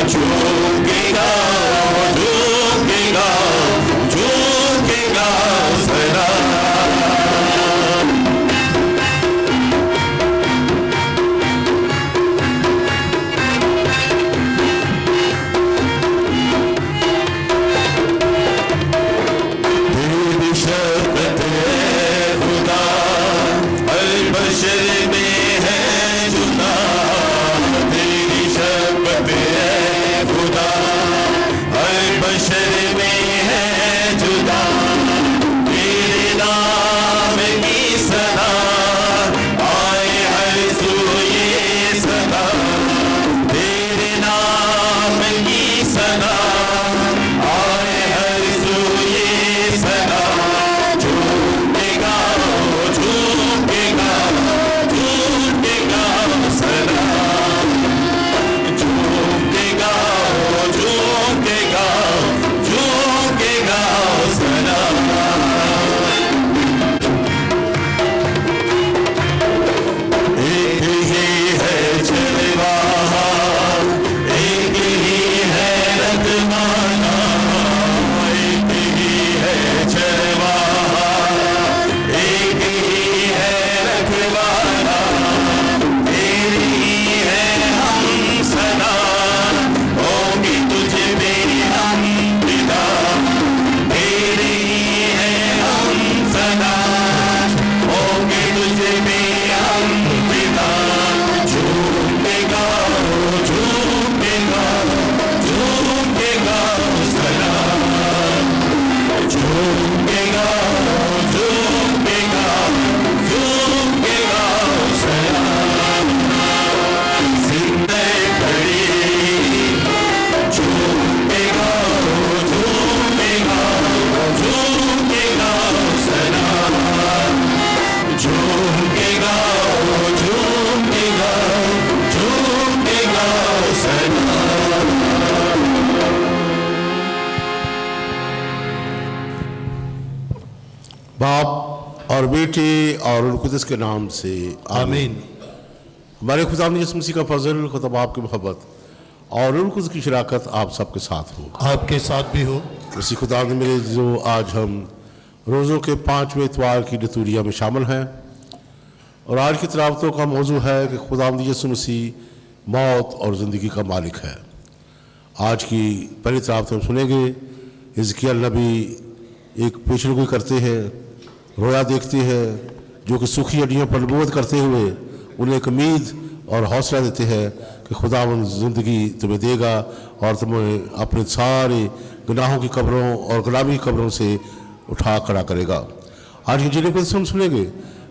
झुकेगा झुकेगा झुकेगा सदा। तेरी शपथ है खुदा, हर बशर में है जुदा। तेरी शपथ है खुदा, हर बशर में है जुदा। तेरे नाम की सदा आए हर सूए सदा। तेरे नाम की सदा आए हर सूए सदा। झूकेगा झूकेगा झूकेगा सदा। झूकेगा झूकेगा झूकेगा सदा। एक ही है जलवा, एक ही है रखवाला। एक ही है जलवा, एक ही है रखवाला। तेरी ही है हम सदा, होगी तुझ में हम पिता। तेरी ही है हम सदा, होगी तुझ में हम पिता। झूकेगा झूकेगा झूकेगा सदा। झूकेगा झूकेगा झूकेगा सदा। जिंदे खड़ी झूकेगा झूकेगा झूकेगा सदा। झूकेगा झूकेगा झूकेगा सदा। बाप और बेटे और रूह कुद्दुस के नाम से आमीन। हमारे खुदा यीशु मसीह का फजल, खुदा बाप की मोहब्बत और रूह कुद्दुस की शराकत आप सबके साथ हो। आपके साथ भी हो। इसी खुदा ने मेरे जो आज हम रोज़ों के 5वें इतवार की लितूरिया में शामिल हैं और आज की तिलावतों का मौजू है कि खुदा यीशु मसीह मौत और ज़िंदगी का मालिक है। आज की पहली तिलावत हम सुनेंगे। हिजकिय्याह नबी एक पेशगोई करते हैं, रोया देखते हैं, जो कि सूखी हड्डियों पर नबूवत करते हुए उन्हें एक उम्मीद और हौसला देते हैं कि खुदावंद ज़िंदगी तुम्हें देगा और तुम्हें अपने सारे गुनाहों की कब्रों और गुलामी की कब्रों से उठा खड़ा करेगा। आज की जिले पर हम सुनेंगे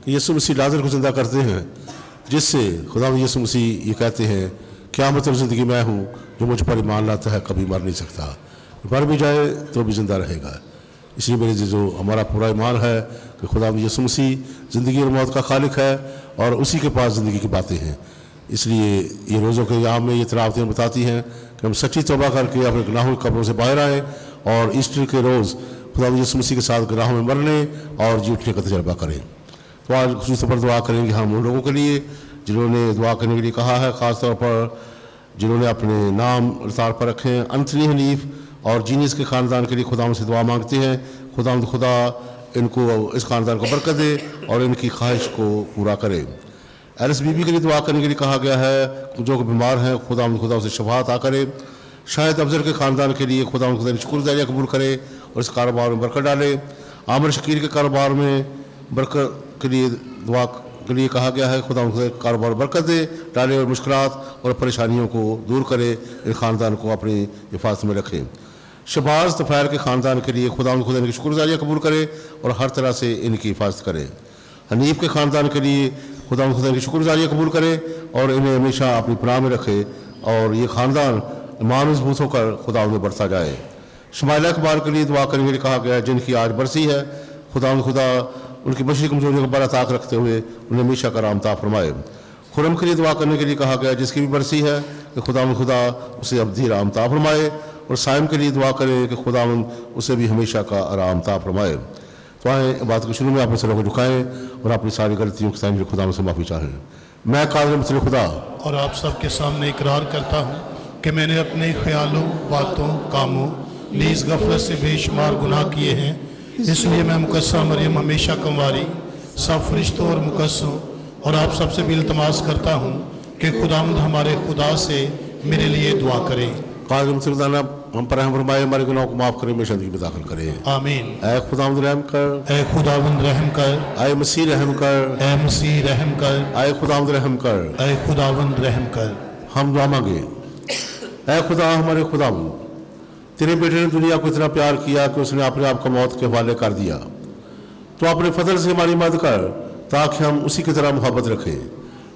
कि यीशु मसीह लाजर को जिंदा करते हैं, जिससे खुदावंद यीशु मसीह ये कहते हैं क्या मतलब ज़िंदगी मैं हूँ, जो मुझ पर ईमान लाता है कभी मर नहीं सकता, मर भी जाए तो भी जिंदा रहेगा। इसलिए मेरे जो हमारा पूरा ईमान है कि खुदावंद यीशु मसीह ज़िंदगी और मौत का खालिक है और उसी के पास ज़िंदगी की बातें हैं। इसलिए ये रोज़ों के याम में ये तिलावतें बताती हैं कि हम सच्ची तौबा करके अपने गुनाहों की कब्रों से बाहर आएँ और ईस्टर के रोज़ खुदावंद यीशु मसीह के साथ गुनाहों में मरने और जी उठने का तजर्बा करें। तो आज खुसूस पर दुआ करेंगे हम उन लोगों के लिए जिन्होंने दुआ करने के लिए कहा है, ख़ासतौर पर जिन्होंने अपने नाम लतार पर रखे हैं। एंथनी हनीफ और जीनिस के ख़ानदान के लिए खुदावंद से दुआ मांगते हैं। खुदा इनको इस ख़ानदान को बरकत दे और इनकी ख्वाहिश को पूरा करे। एलिस बीबी के लिए दुआ करने के लिए कहा गया है, जो बीमार हैं खुदा उसे शफा अता करे। शाहिद अफजल के ख़ानदान के लिए खुदा शुक्रगुजारियाँ कबूल करे और इस कारोबार में बरकत डाले। आमिर शकीर के कारोबार में बरकत के लिए दुआ के लिए कहा गया है, खुदा कारोबार बरकत दे डाले और मुश्किलात और परेशानियों को दूर करे, इन ख़ानदान को अपनी हिफाजत में रखें। शबाज तफ़ैर के ख़ानदान के लिए खुदा इनकी शुक्रगुजारियाँ कबूल करे और हर तरह से इनकी हिफाजत करे। हनीफ के ख़ानदान के लिए खुदा इनकी शुक्रगुजारियाँ कबूल करे और इन्हें हमेशा अपनी पनाह में रखे और ये ख़ानदान ईमान मजबूत होकर खुदा में बढ़ता जाए। शमाइला इकबाल के लिए दुआ करने के लिए कहा गया है, जिनकी आज बरसी है। खुदा उनकी बशरी कमजोरियों को बड़ा ताक रखते हुए उन्हें हमेशा का रामता फरमाए। खुरम के लिए दुआ करने के लिए कहा गया, जिसकी भी बरसी है कि खुदा उसे अवधि रामता फरमाए। और साइम के लिए दुआ करें कि खुदा उसे भी हमेशा का रामता फरमाए। तो आए बात के शुरू में अपने सरों को झुकाएं और अपनी सारी गलतियों के सामने खुदा से माफ़ी चाहें। मैं कादिर मतलब खुदा और आप सबके सामने इकरार करता हूँ कि मैंने अपने ख्यालों, बातों, कामों, नीज गफलत से बेशुमार गुनाह किए हैं। इसलिए मैं मुकस्सा मरियम हमेशा कंवारी, सब फरिश्तों और मुकस्सों और आप सबसे भी इल्तमास करता हूँ कि खुदावंद हमारे खुदा से मेरे लिए दुआ करें। काज़ मुसलमाना हम पर रहम फरमाए, हमारे गुनाहों को माफ़ करें, हमेशा ज़िंदगी में दाखिल करें। आमीन। ऐ खुदावंद रहम कर, ए खुदावंद रहम कर, ऐ मसीह रहम कर, ए मसीह रहम कर, ऐ खुदावंद रहम कर। ए खुदावंद रहम कर। हम दुआ मांगे। ऐ खुदा, हमारे खुदावंद, तेरे बेटे ने दुनिया को इतना प्यार किया कि उसने अपने आप को मौत के हवाले कर दिया। तो अपने फजल से हमारी मदद कर ताकि हम उसी की तरह मोहब्बत रखें,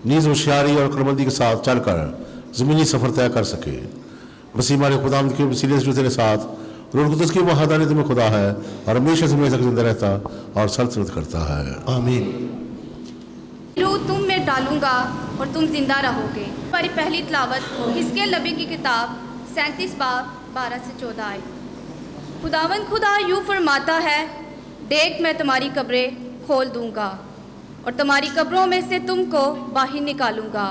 नीज़ होशियारी और अक्लमंदी के साथ चलकर ज़मीनी सफ़र तय कर सके। मसीह हमारे खुदावंद के वसीले से जो तेरे साथ रूह कुद्दूस की वहादानियत में खुदा है और हमेशा से हमेशा जिंदा रहता और सल्तनत करता है। आमीन। रूह तुम में डालूंगा और तुम जिंदा रहोगे। हमारी पहली तिलावत हिजकिय्याह नबी की किताब 37 बाब 12 से 14 आए। खुदावंद खुदा यूँ फरमाता है, देख मैं तुम्हारी कब्रें खोल दूंगा और तुम्हारी कब्रों में से तुमको बाहर निकालूंगा,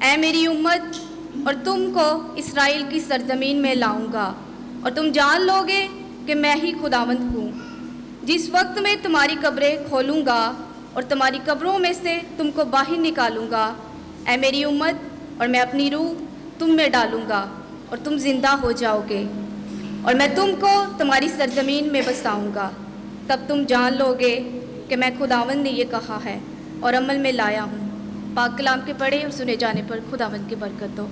ऐ मेरी उम्मत, और तुमको इस्राएल की सरजमीन में लाऊंगा और तुम जान लोगे कि मैं ही खुदावंद हूँ। जिस वक्त मैं तुम्हारी कब्रें खोलूंगा और तुम्हारी कब्रों में से तुमको बाहर निकालूंगा, ऐ मेरी उम्मत, और मैं अपनी रूह तुम में डालूंगा और तुम जिंदा हो जाओगे और मैं तुमको तुम्हारी सरजमीन में बसाऊंगा। तब तुम जान लोगे कि मैं खुदावंद ने ये कहा है और अमल में लाया हूँ। पाक कलाम के पढ़े और सुने जाने पर खुदावंद की बरकत हो।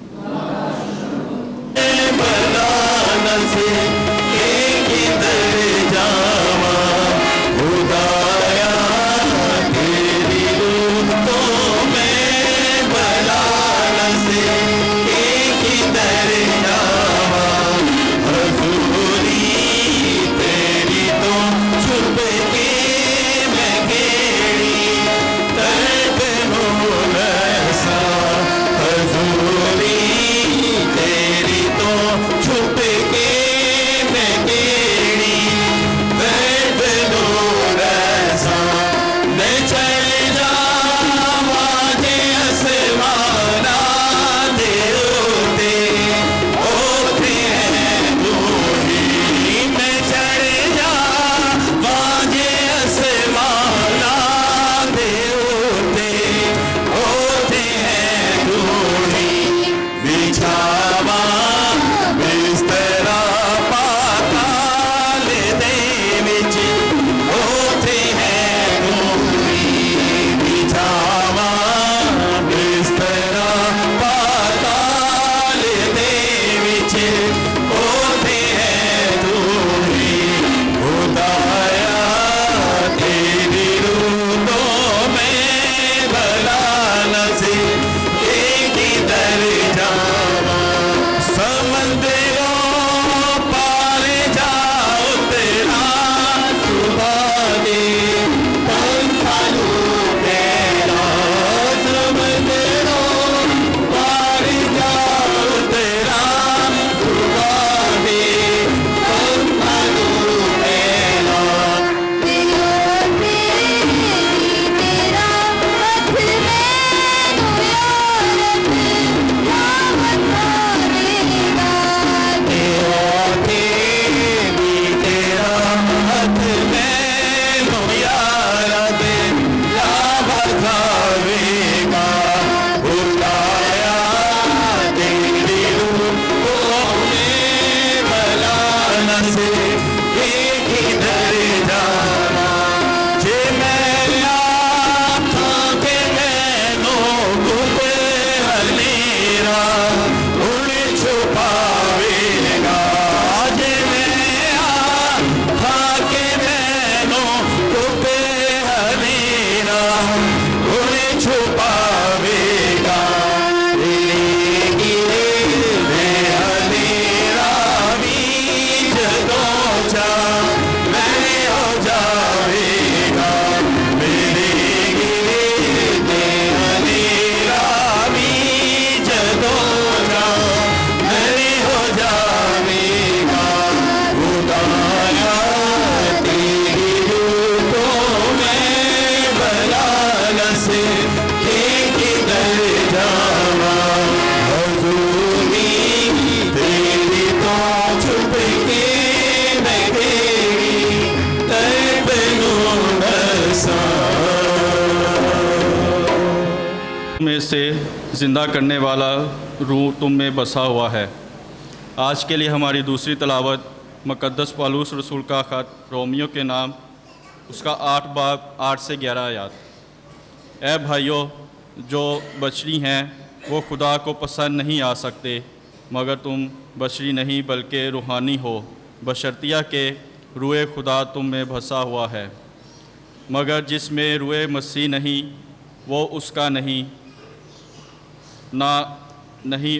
से ज़िंदा करने वाला रूह तुम में बसा हुआ है। आज के लिए हमारी दूसरी तलावत मुक़द्दस पौलुस रसूल का ख़त रोमियो के नाम, उसका 8 बाब 8 से 11 आयत। ऐ भाइयों, जो बशरी हैं वो खुदा को पसंद नहीं आ सकते, मगर तुम बशरी नहीं बल्कि रूहानी हो, बशर्तिया के रूए खुदा तुम में बसा हुआ है। मगर जिसमें रूए मसीह नहीं वो उसका नहीं,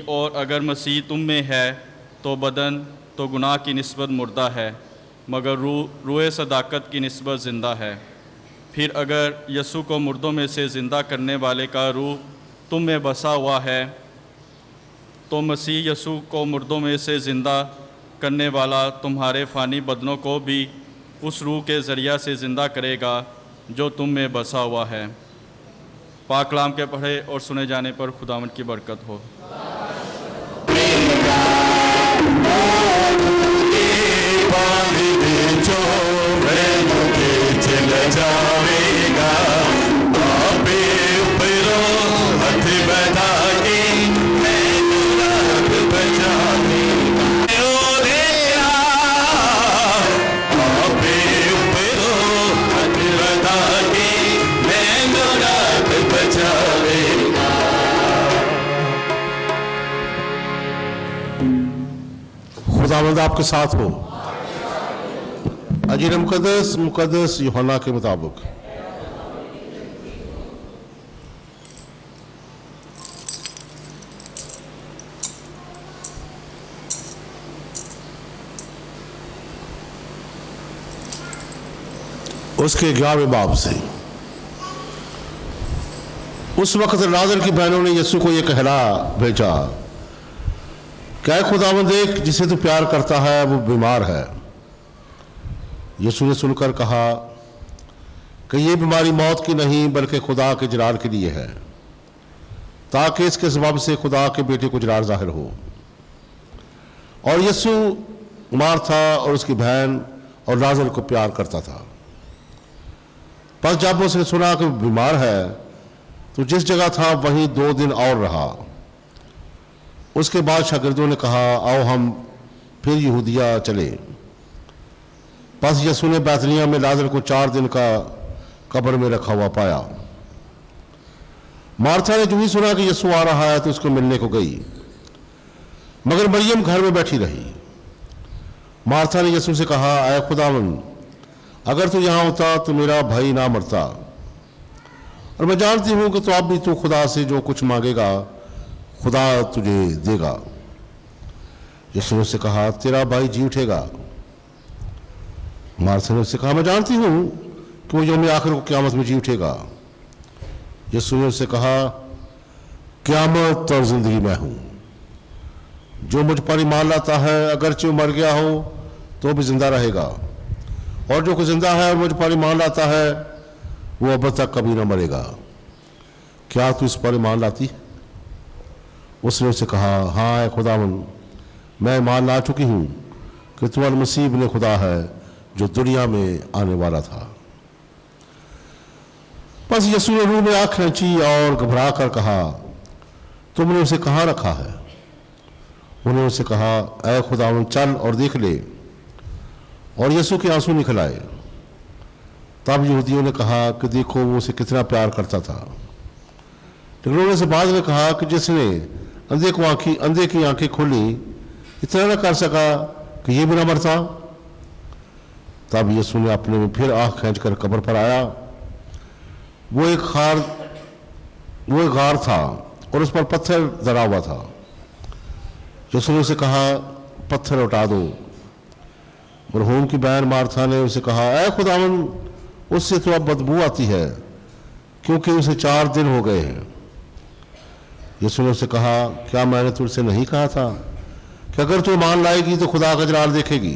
और अगर मसीह तुम में है तो बदन तो गुनाह की निस्बत मुर्दा है, मगर रूए सदाकत की निस्बत ज़िंदा है। फिर अगर यसू को मुर्दों में से ज़िंदा करने वाले का रूह तुम में बसा हुआ है, तो मसीह यसू को मुर्दों में से ज़िंदा करने वाला तुम्हारे फ़ानी बदनों को भी उस रूह के ज़रिया से ज़िंदा करेगा जो तुम में बसा हुआ है। पाक कलाम के पढ़े और सुने जाने पर खुदावंद की बरकत हो। खुदावंद आपके साथ हो। अंजील मुक़द्दस यूहन्ना के मुताबिक। उसके 11वें बाब से। उस वक्त लाजर की बहनों ने यीशु को यह कहला भेजा, क्या खुदावंद देख, जिसे तू प्यार करता है वो बीमार है। यीशु ने सुनकर कहा कि ये बीमारी मौत की नहीं बल्कि खुदा के जलाल के लिए है, ताकि इसके सबब से खुदा के बेटे को जलाल जाहिर हो। और यीशु मार्था और उसकी बहन और लाजर को प्यार करता था। बस जब उसने सुना कि बीमार है तो जिस जगह था वहीं 2 दिन और रहा। उसके बाद शागिर्दों ने कहा, आओ हम फिर यहूदिया चले। बस यीशु ने बैतनिय्याह में लाजर को 4 दिन का कब्र में रखा हुआ पाया। मार्था ने जो ही सुना कि यीशु आ रहा है तो उसको मिलने को गई, मगर मरियम घर में बैठी रही। मार्था ने यीशु से कहा, ऐ खुदावंद, अगर तू यहाँ होता तो मेरा भाई ना मरता, और मैं जानती हूँ कि तो अब भी तू खुदा से जो कुछ मांगेगा खुदा तुझे देगा। यीशु ने उससे कहा, तेरा भाई जी उठेगा। मार्था ने उससे कहा, मैं जानती हूँ कि वो यौम आखिर को क़यामत में जी उठेगा। यीशु ने उससे कहा, क़यामत और ज़िंदगी मैं हूँ। जो मुझ पर ईमान लाता है अगरचे मर गया हो तो भी जिंदा रहेगा, और जो कोई जिंदा है मुझ पर ईमान लाता है वो अब तक कभी ना मरेगा। क्या तू इस पर ईमान लाती है? उसने उससे कहा, हाँ खुदावंद, मैं ईमान ला चुकी हूँ कि तू अल-मसीह इब्ने खुदा है जो दुनिया में आने वाला था। बस यीशु ने रूह में आँख खींची और घबरा कर कहा, तुमने उसे कहाँ रखा है? उन्होंने उससे कहा, ऐ खुदावंद, चल और देख ले। और यीशु के आंसू निकल आए। तब यहूदियों ने कहा कि देखो वो उसे कितना प्यार करता था। लेकिन उन्होंने से बाद में कहा कि जिसने अंधे की आंखें खोली इतना न कर सका कि ये भी न मरता। तब यीशु ने अपने में फिर आँख खींच कर कब्र पर आया। वो एक गार था और उस पर पत्थर धरा हुआ था। यीशु ने उसे कहा, पत्थर उठा दो। मरहूम की बहन मार्था ने उसे कहा, ऐ खुदावंद, उससे तो अब बदबू आती है क्योंकि उसे 4 दिन हो गए हैं। यीशु ने उससे कहा, क्या मैंने तुझसे नहीं कहा था कि अगर तू ईमान लाएगी तो खुदा का जलाल देखेगी?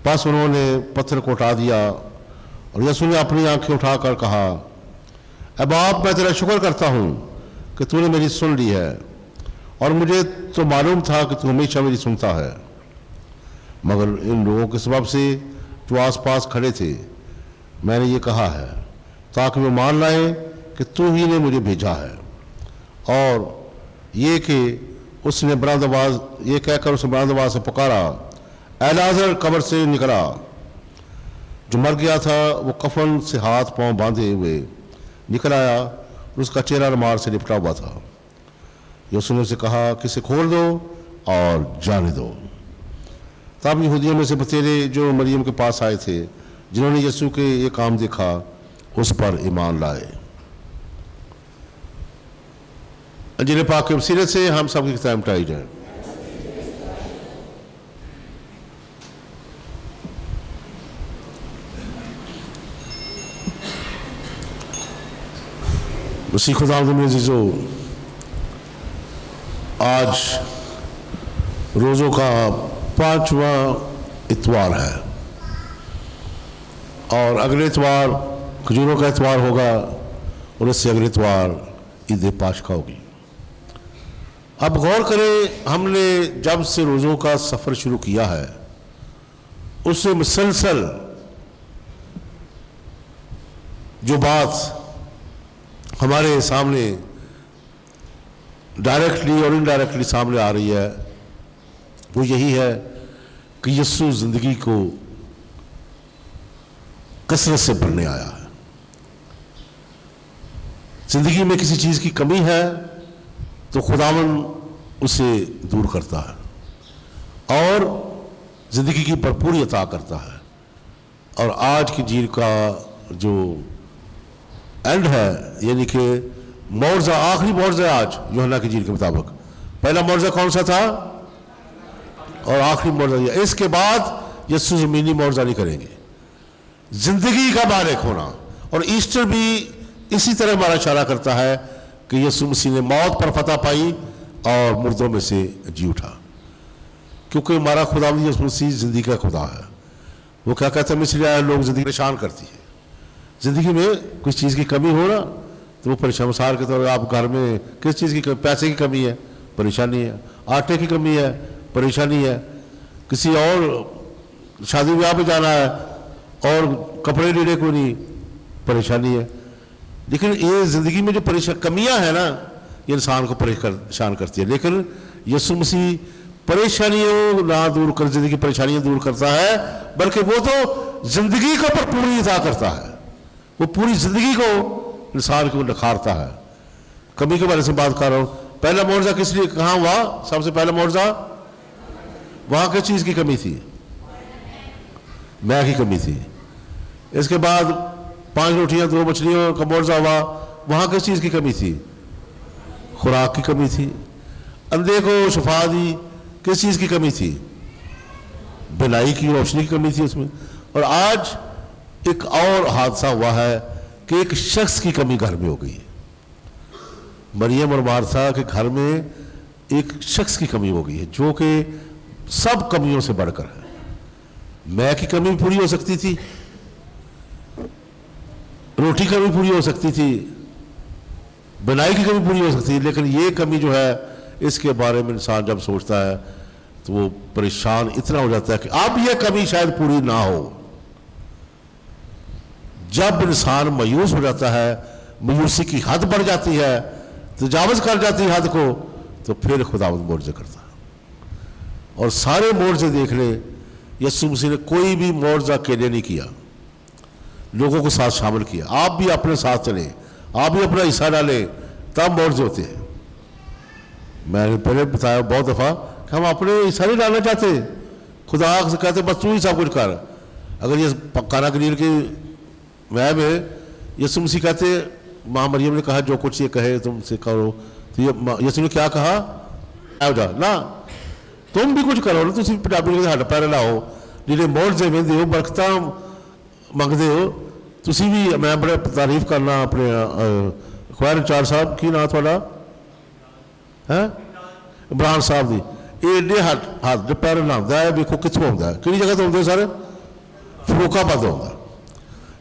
बस उन्होंने पत्थर को उठा दिया और यीशु ने अपनी आंखें उठाकर कहा, अब बाप, मैं तेरा शुक्र करता हूँ कि तूने मेरी सुन ली है, और मुझे तो मालूम था कि तू हमेशा मेरी सुनता है, मगर इन लोगों के सबब से जो आसपास खड़े थे मैंने ये कहा है ताकि वे मान लाएं कि तू ही ने मुझे भेजा है। और ये कि उसने बुलंद आवाज ये कहकर उसने बुलंद आवाज से पुकारा, ऐ लाज़र कब्र से निकला। जो मर गया था वो कफन से हाथ पांव बांधे हुए निकल आया और उसका चेहरा रुमाल से लिपटा हुआ था। यीशु ने उसे कहा कि इसे खोल दो और जाने दो। तब यहूदियों में से बतेरे जो मरियम के पास आए थे, जिन्होंने यीशु के ये काम देखा, उस पर ईमान लाए। अंजील पाक के वसीले से हम सबकी किताब मिटाई जाए। मसीह खुदावंद में अज़ीज़ो, आज रोज़ों का 5वां इतवार है और अगले इतवार खजूरों का इतवार होगा और इससे अगले इतवार ईद पाशका होगी। अब गौर करें, हमने जब से रोज़ों का सफ़र शुरू किया है उससे मुसलसल जो बात हमारे सामने डायरेक्टली और इनडायरेक्टली सामने आ रही है वो यही है कि यीशु ज़िंदगी को कसरत से भरने आया है। ज़िंदगी में किसी चीज़ की कमी है तो खुदावन उसे दूर करता है और ज़िंदगी की भरपूरी अता करता है। और आज की जीर का जो एंड है, यानी कि मौज़ा, आखिरी मौज़ा आज यूहन्ना की जीर के मुताबिक, पहला मौज़ा कौन सा था और आखिरी मौज़ा यह। इसके बाद यीशु ज़मीनी मौज़ा नहीं करेंगे, ज़िंदगी का मालिक होना। और ईस्टर भी इसी तरह हमारा इशारा करता है कि यीशु मसीह ने मौत पर फतह पाई और मुर्दों में से जी उठा, क्योंकि हमारा खुदा यीशु मसीह ज़िंदगी का खुदा है। वो क्या कहते हैं, इसलिए लोग ज़िंदगी परेशान करती है। ज़िंदगी में कुछ चीज़ की कमी हो ना तो वो परेशान, मिसाल के तौर पर आप घर में किस चीज़ की पैसे की कमी है, परेशानी है, आटे की कमी है, परेशानी है, किसी और शादी ब्याह पे जाना है और कपड़े लीड़े को नहीं, परेशानी है। लेकिन ये ज़िंदगी में जो कमियां हैं ना, ये इंसान को परेशान करती है। लेकिन यीशु मसीह परेशानियों ना दूर कर, ज़िंदगी की परेशानियां दूर करता है, बल्कि वो तो ज़िंदगी को भरपूरी अता करता है। वो पूरी ज़िंदगी को इंसान को निखारता है। कमी के बारे में बात कर रहा हूँ। पहला मुआवजा किस लिए कहाँ हुआ? सबसे पहला मुआवजा वहाँ किस चीज़ की कमी थी? मैं की कमी थी। इसके बाद 5 रोटियां 2 मछलियों का मुआवजा हुआ, वहाँ किस चीज़ की कमी थी? खुराक की कमी थी। अंधे को शफा दी, किस चीज़ की कमी थी? बिलाई की रोशनी की कमी थी उसमें। और आज एक और हादसा हुआ है कि एक शख्स की कमी घर में हो गई है। मरियम और मार्था के घर में एक शख्स की कमी हो गई है, जो कि सब कमियों से बढ़कर है। मैं की कमी पूरी हो सकती थी, रोटी की कमी पूरी हो सकती थी, बनाई की कमी पूरी हो सकती थी, लेकिन ये कमी जो है इसके बारे में इंसान जब सोचता है तो वो परेशान इतना हो जाता है कि अब यह कमी शायद पूरी ना हो। जब इंसान मायूस हो जाता है, मायूसी की हद बढ़ जाती है, तजावज़ कर जाती है हद को, तो फिर खुदावंद मुआवजे करता है। और सारे मुआवजे देख ले, यीशु मसीह ने कोई भी मुआवजा अकेले नहीं किया, लोगों को साथ शामिल किया। आप भी अपने साथ चलें, आप भी अपना हिस्सा डालें, तब मुआवजे होते हैं। मैंने पहले बताया बहुत दफ़ा कि हम अपने हिस्सा नहीं डालना चाहते, खुदा से कहते बस तू ही सब कुछ कर। अगर ये काना गलील की मैं में यीशु मसीह कहते, माँ मरियम ने कहा जो कुछ ये कहे तुमसे करो, तो ये यीशु ने क्या कहा? जा ना तुम भी कुछ करो ना, तुम पंजाबी हड्ड पैर लाओ, जिन्हें मुआवजे वेंदे हो, बरकतां मंगते हो, तुसी भी। मैं बड़े तारीफ करना अपने अखबार इंचार्ज साहब, की नाम थोड़ा है? इमरान साहब दी। ये एडे हड्ड पैर लाता है, वेखो कितों आता है, कि जगह तो आते सर, फरूखाबाद आता।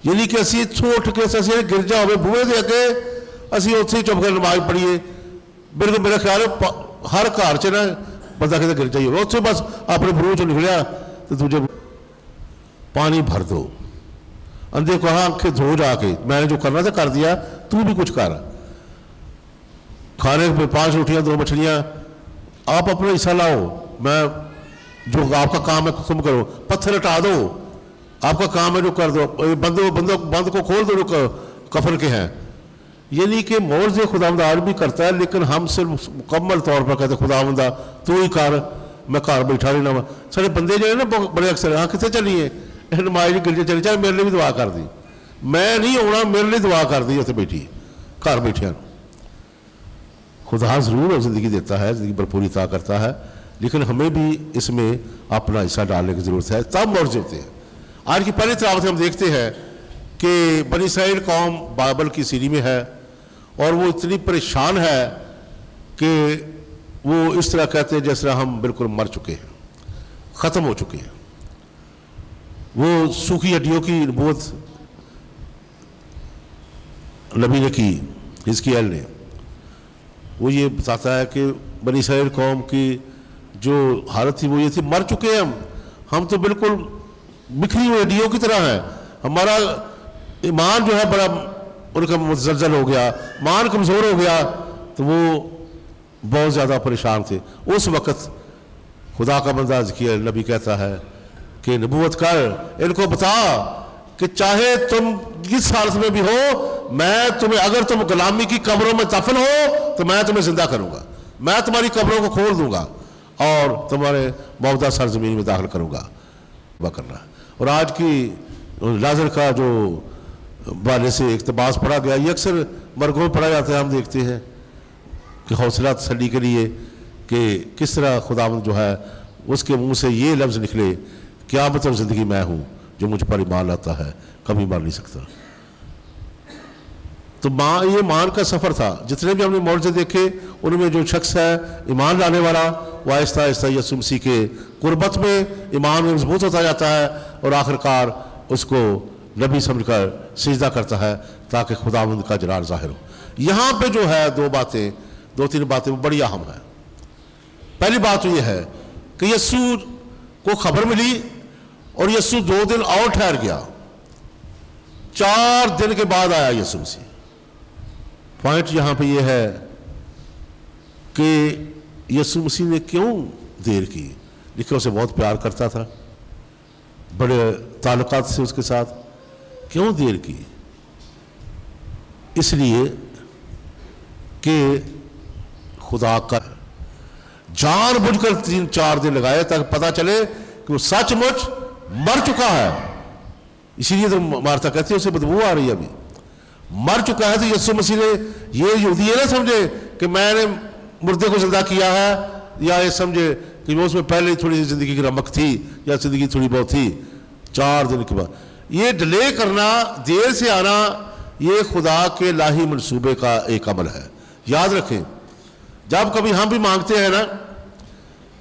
यानी कि असी इतों उठ के असं गिरजा हो बूहे के अगे असी उत्थे चुप कर नमाज पढ़ीए। बिल्कुल मेरा ख्याल है हर घर च ना बंदा कितने गिरजा ही हो, उत्थे बस अपने बरूह चो निकलिया तो दूजे पानी भर दो। अंधे को हाँ आंखें धो जाके, मैंने जो करना था कर दिया, तू भी कुछ कर। खाने में 5 रोटियां 2 मछलियां, आप अपना हिस्सा लाओ, मैं जो आपका काम है तुम करो, पत्थर हटा दो, आपका काम है जो कर दो, बंद को खोल दो जो कफन के हैं। यानी कि मौज खुदावंद आज भी करता है, लेकिन हम सिर्फ मुकम्मल तौर पर कहते खुदावंदा तू ही कर, मैं घर बैठा रहना वा। सारे बंदे जो है ना बड़े अक्सर, हाँ कितने चलिए नमाज गिरजे चली, चाहे मेरे लिए भी दुआ कर दी, मैं नहीं आना, मेरे लिए दुआ कर दी, उत्थे बैठी घर बैठिया। खुदा ज़रूर ज़िंदगी देता है, ज़िंदगी भरपूरी अता करता है, लेकिन हमें भी इसमें अपना हिस्सा डालने की ज़रूरत है, तब मौज होते हैं। आज की पहली तिलावत हम देखते हैं कि बनी इस्राएल कौम बाइबल की सीरी में है और वो इतनी परेशान है कि वो इस तरह कहते हैं जिस तरह हम बिल्कुल मर चुके हैं, ख़त्म हो चुके हैं। वो सूखी हड्डियों की नबूवत नबी ने की, हिजकिय्याह ने, वो ये बताता है कि बनी इस्राएल कौम की जो हालत थी वो ये थी, मर चुके हैं हम तो बिल्कुल बिखरी हुई हड्डियों की तरह है, हमारा ईमान जो है बड़ा उनका मुज़लज़ल हो गया, ईमान कमज़ोर हो गया। तो वो बहुत ज़्यादा परेशान थे। उस वक़्त खुदा का बंदा हिजकिय्याह नबी कहता है कि नबूवत कर, इनको बता कि चाहे तुम जिस हालत में भी हो, मैं तुम्हें, अगर तुम गुलामी की कब्रों में दफन हो तो मैं तुम्हें जिंदा करूंगा, मैं तुम्हारी कब्रों को खोल दूंगा और तुम्हारे मौजूदा सरजमीन में दाखिल करूंगा। वह करना। और आज की लाजर का जो वाले से इक़्तिबास पढ़ा गया, ये अक्सर मरगों में पढ़ा जाता है, हम देखते हैं कि हौसला तसल्ली के लिए कि किस तरह खुदावंद जो है उसके मुंह से ये लफ्ज़ निकले, क़यामत और ज़िंदगी मैं हूँ, जो मुझ पर ईमान लाता है कभी मर नहीं सकता। तो ये ईमान का सफ़र था। जितने भी हमने मौजज़े देखे उनमें जो शख्स है ईमान लाने वाला, वो आहिस्ता आहिस्ता यीशु मसीह के कुर्बत में ईमान में मजबूत होता जाता है और आखिरकार उसको नबी समझकर सिजदा करता है ताकि खुदावंद का जलाल ज़ाहिर हो। यहाँ पे जो है 2-3 बातें वो बड़ी अहम है। पहली बात तो ये है कि यीशु को खबर मिली और यीशु 2 दिन और ठहर गया, 4 दिन के बाद आया यीशु मसीह। पॉइंट यहाँ पे ये है कि यीशु मसीह ने क्यों देर की, लेकिन उसे बहुत प्यार करता था, बड़े ताल्लुकात से उसके साथ, क्यों देर की? इसलिए कि खुदा का जानबूझकर 3-4 दिन लगाए ताकि पता चले कि वो सचमुच मर चुका है। इसीलिए तो मार्था कहती है उसे बदबू आ रही है, अभी मर चुका है। तो यीशु मसीह ने ये यहूदी ये ना समझे कि मैंने मुर्दे को जिंदा किया है, या ये समझे कि वो उसमें पहले ही थोड़ी ज़िंदगी की रमक थी या ज़िंदगी थोड़ी बहुत थी। 4 दिन के बाद ये डिले करना, देर से आना, ये खुदा के लाही मनसूबे का एक अमल है। याद रखें, जब कभी हम भी मांगते हैं ना,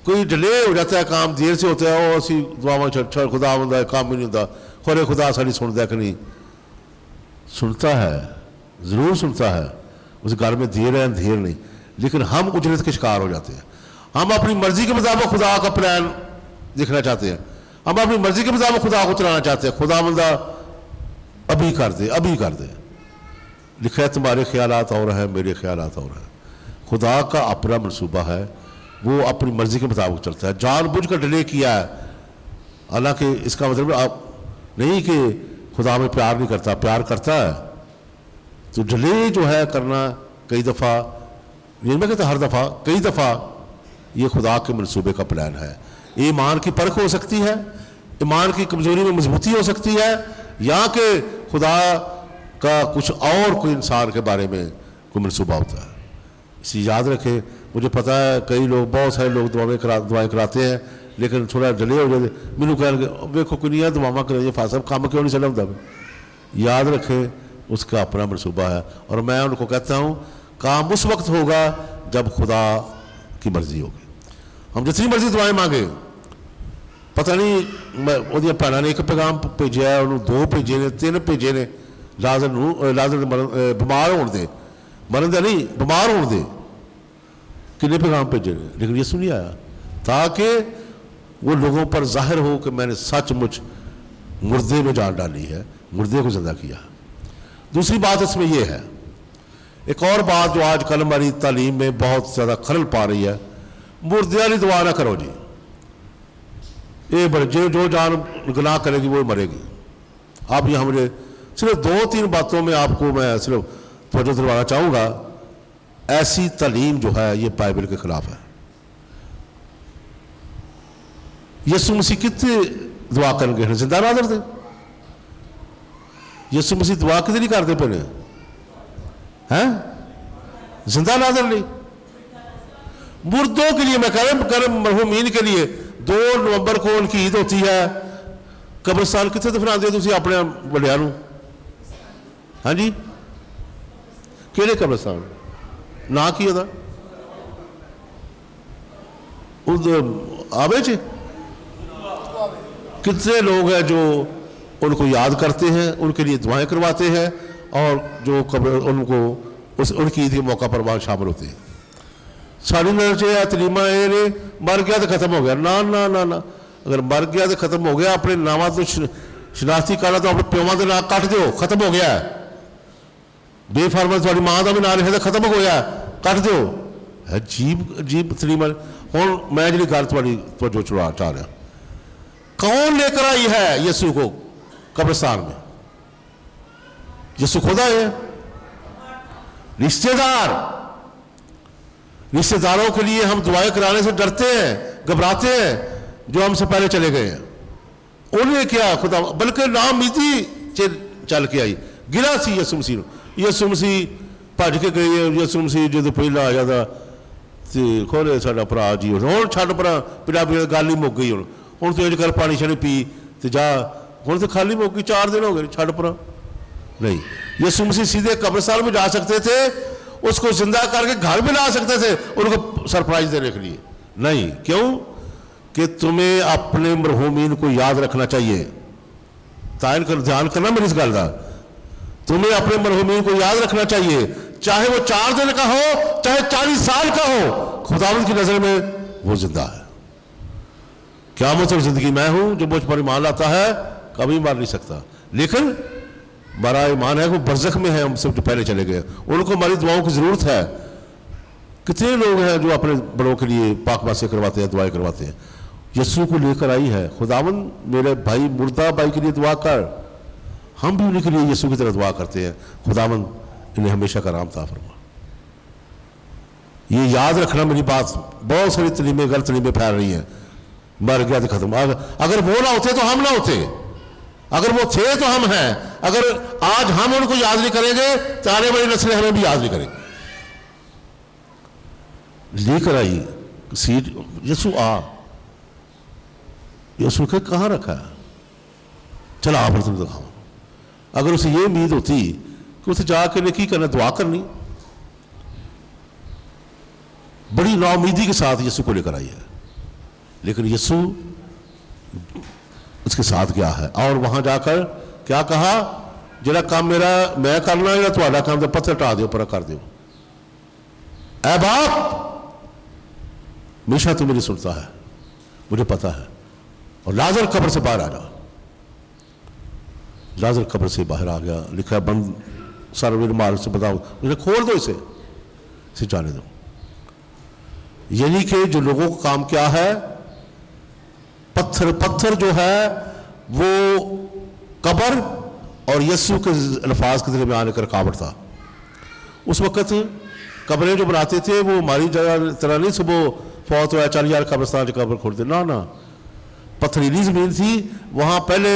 कोई डिले हो जाता है, काम देर से होता है, और असी दुआवां छड़ खुदा बंदा काम भी नहीं होता, खोरे खुदा साड़ी सुनता है कि नहीं सुनता है, ज़रूर सुनता है, उस घर में देर है अंधेर नहीं, लेकिन हम उजरत के शिकार हो जाते हैं। हम अपनी मर्जी के मुताबिक खुदा का प्लान देखना चाहते हैं, हम अपनी मर्जी के मुताबिक खुदा को चलाना चाहते हैं। खुदा बंदा अभी कर दे, अभी कर दे। लिखा है तुम्हारे ख्यालात और हैं, मेरे ख्यालात और हैं। खुदा का अपना मनसूबा है, वो अपनी मर्जी के मुताबिक चलता है। जानबूझ कर डिले किया है, हालांकि इसका मतलब आप नहीं कि खुदा में प्यार नहीं करता, प्यार करता है। तो डिले जो है करना कई दफ़ा, ये मैं कहता हर दफ़ा, कई दफ़ा ये खुदा के मनसूबे का प्लान है। ईमान की परख हो सकती है, ईमान की कमज़ोरी में मजबूती हो सकती है, या कि खुदा का कुछ और कोई इंसान के बारे में कोई मनसूबा होता है। इसे याद रखें। मुझे पता है कई लोग, बहुत सारे लोग दुआएं कराते हैं, लेकिन थोड़ा डिले हो जाते, मैनू कह वेखो कोई नहीं दुआवां कराइए फासब काम क्यों नहीं चला होता। याद रखें, उसका अपना मनसूबा है, और मैं उनको कहता हूँ काम उस वक्त होगा जब खुदा की मर्जी होगी। हम जितनी मर्जी दुआएं मांगे, पता नहीं वो भैन ने 1 पैगाम भेजा है, उन्होंने 2 भेजे ने, 3 भेजे ने, लाजर बीमार होने दे, मरन दे नहीं, बीमार होने दे, कितने पैगाम भेजे ने, लेकिन यीशु नहीं आया, ताकि वो लोगों पर जाहिर हो कि मैंने सचमुच मुर्दे में जान डाली है, मुर्दे को जिंदा किया। दूसरी बात इसमें यह है एक और बात जो आजकल हमारी तालीम में बहुत ज़्यादा खलल पा रही है, मुर्दे वाली दुआ ना करो जी। ये जो जान गुनाह करेगी वो मरेगी। आप यहाँ मुझे सिर्फ 2-3 बातों में आपको मैं सिर्फ तवज्जो दिलवाना चाहूँगा। ऐसी तालीम जो है ये बाइबल के खिलाफ है। यीशु मसीह कितने दुआ करेंगे, जिंदा नाज़र थे। यीशु मसीह दुआ कितने नहीं करते पे हैं, जिंदा नाज़र नहीं। मुर्दों के लिए मैं कह रहा हूं, मरहूमीन के लिए 2 नवंबर को उनकी ईद होती है। कब्रिस्तान कितने दफनाते हो अपने वड्डियां नूं? हाँ जी, केड़े कब्रिस्तान ना की ओदा आवे च कितने लोग हैं जो उनको याद करते हैं, उनके लिए दुआएं करवाते हैं और जो कब्र उनको उनकी ईद के मौका पर वहाँ शामिल होते हैं। साड़ी नजर च तलीमा ये ने मर गया तो खत्म हो गया। ना ना ना ना, अगर मर गया तो खत्म हो गया। अपने नामा तो शनाख्ती कार्ड तो अपने प्यों के नाम कट दो, खत्म हो गया। बेफार्मा थोड़ी माँ का भी नाम लिखा तो खत्म हो गया, कट दो। अजीब अजीब तलीमा। हुण मैं जी गल जो चुरा चाह रहा, कौन लेकर आई है यीशु को कब्रिस्तान में? यीशु खुद आए हैं। रिश्तेदारों के लिए हम दुआएं कराने से डरते हैं, घबराते हैं, जो हमसे पहले चले गए हैं। उन्हें क्या खुदा, बल्कि नाउमीदी चल के आई। गिला सी यीशु मसीह। यीशु मसीह भज के गए। यीशु मसीह जो पहला आ जाता तो खोले साडा भरा जी, हुण छड्ड भरा पिड़ा पिड़ा गल ही मुक गई। हुण तो अजकल पानी छड़ी पी तो जा, हुण तो खाली मुक गई। 4 दिन हो गए, छड्ड भरा नहीं। यीशु मसीह सीधे कब्रिस्तान में जा सकते थे, उसको जिंदा करके घर में ला सकते थे उनको सरप्राइज देने के लिए। नहीं, क्यों? कि तुम्हें अपने मरहूमीन को याद रखना चाहिए। ध्यान करना मेरी इस गल का। तुम्हें अपने मरहूमीन को याद रखना चाहिए, चाहे वो 4 दिन का हो, चाहे 40 साल का हो। खुदावंद की नजर में वो जिंदा है। क़यामत और जिंदगी मैं हूं, जो मुझ पर ईमान लाता है कभी मर नहीं सकता। लेकिन हमारा ईमान है वो बरज़ख में है, हम सब जो पहले चले गए, उनको हमारी दुआओं की जरूरत है। कितने लोग हैं जो अपने बड़ों के लिए पाकबासी करवाते हैं, दुआएं करवाते हैं। यीशु को लेकर आई है। खुदावंद मेरे भाई मुर्दा भाई के लिए दुआ कर। हम भी उन्हीं के लिए यीशु की तरह दुआ करते हैं, खुदावंद इन्हें हमेशा का राम ता फरमा। ये याद रखना मेरी बात। बहुत सारी तलीमें, गलत तलीमें फैल रही हैं। मर गया तो खत्म। अगर वो ना होते तो हम ना होते, अगर वो थे तो हम हैं। अगर आज हम उनको याद नहीं करेंगे तो आने वाली नस्लें हमें भी याद नहीं करेंगी। लेकर आई सीट, यीशु आ। यीशु के कहाँ रखा है? चला आप तुम दिखाओ। अगर उसे ये उम्मीद होती कि उसे जाकर ने की करना, दुआ करनी। बड़ी नाउमीदी के साथ यीशु को लेकर आई है। लेकिन यीशु उसके साथ गया है और वहां जाकर क्या कहा? जरा काम मेरा मैं करना, जरा तुम्हारा काम तो पत्थर हटा दो, पर कर दो। ऐ बाप, हमेशा तू मेरी सुनता है, मुझे पता है। और लाजर कब्र से बाहर आ जा। लाजर कब्र से बाहर आ गया। लिखा बंद सर्वे मार से बताओ, मुझे खोल दो, इसे जाने दो। यानी कि जो लोगों का काम क्या है, पत्थर जो है वो कब्र और यीशु के अल्फाज के दिल में आने का रुकावट था। उस वक्त कब्रें जो बनाते थे वो हमारी जगह तरह नहीं, सुबह फौत हुआ चल यार कब्रिस्तान कब्र खोल दे, ना ना। पथरीली जमीन थी, वहाँ पहले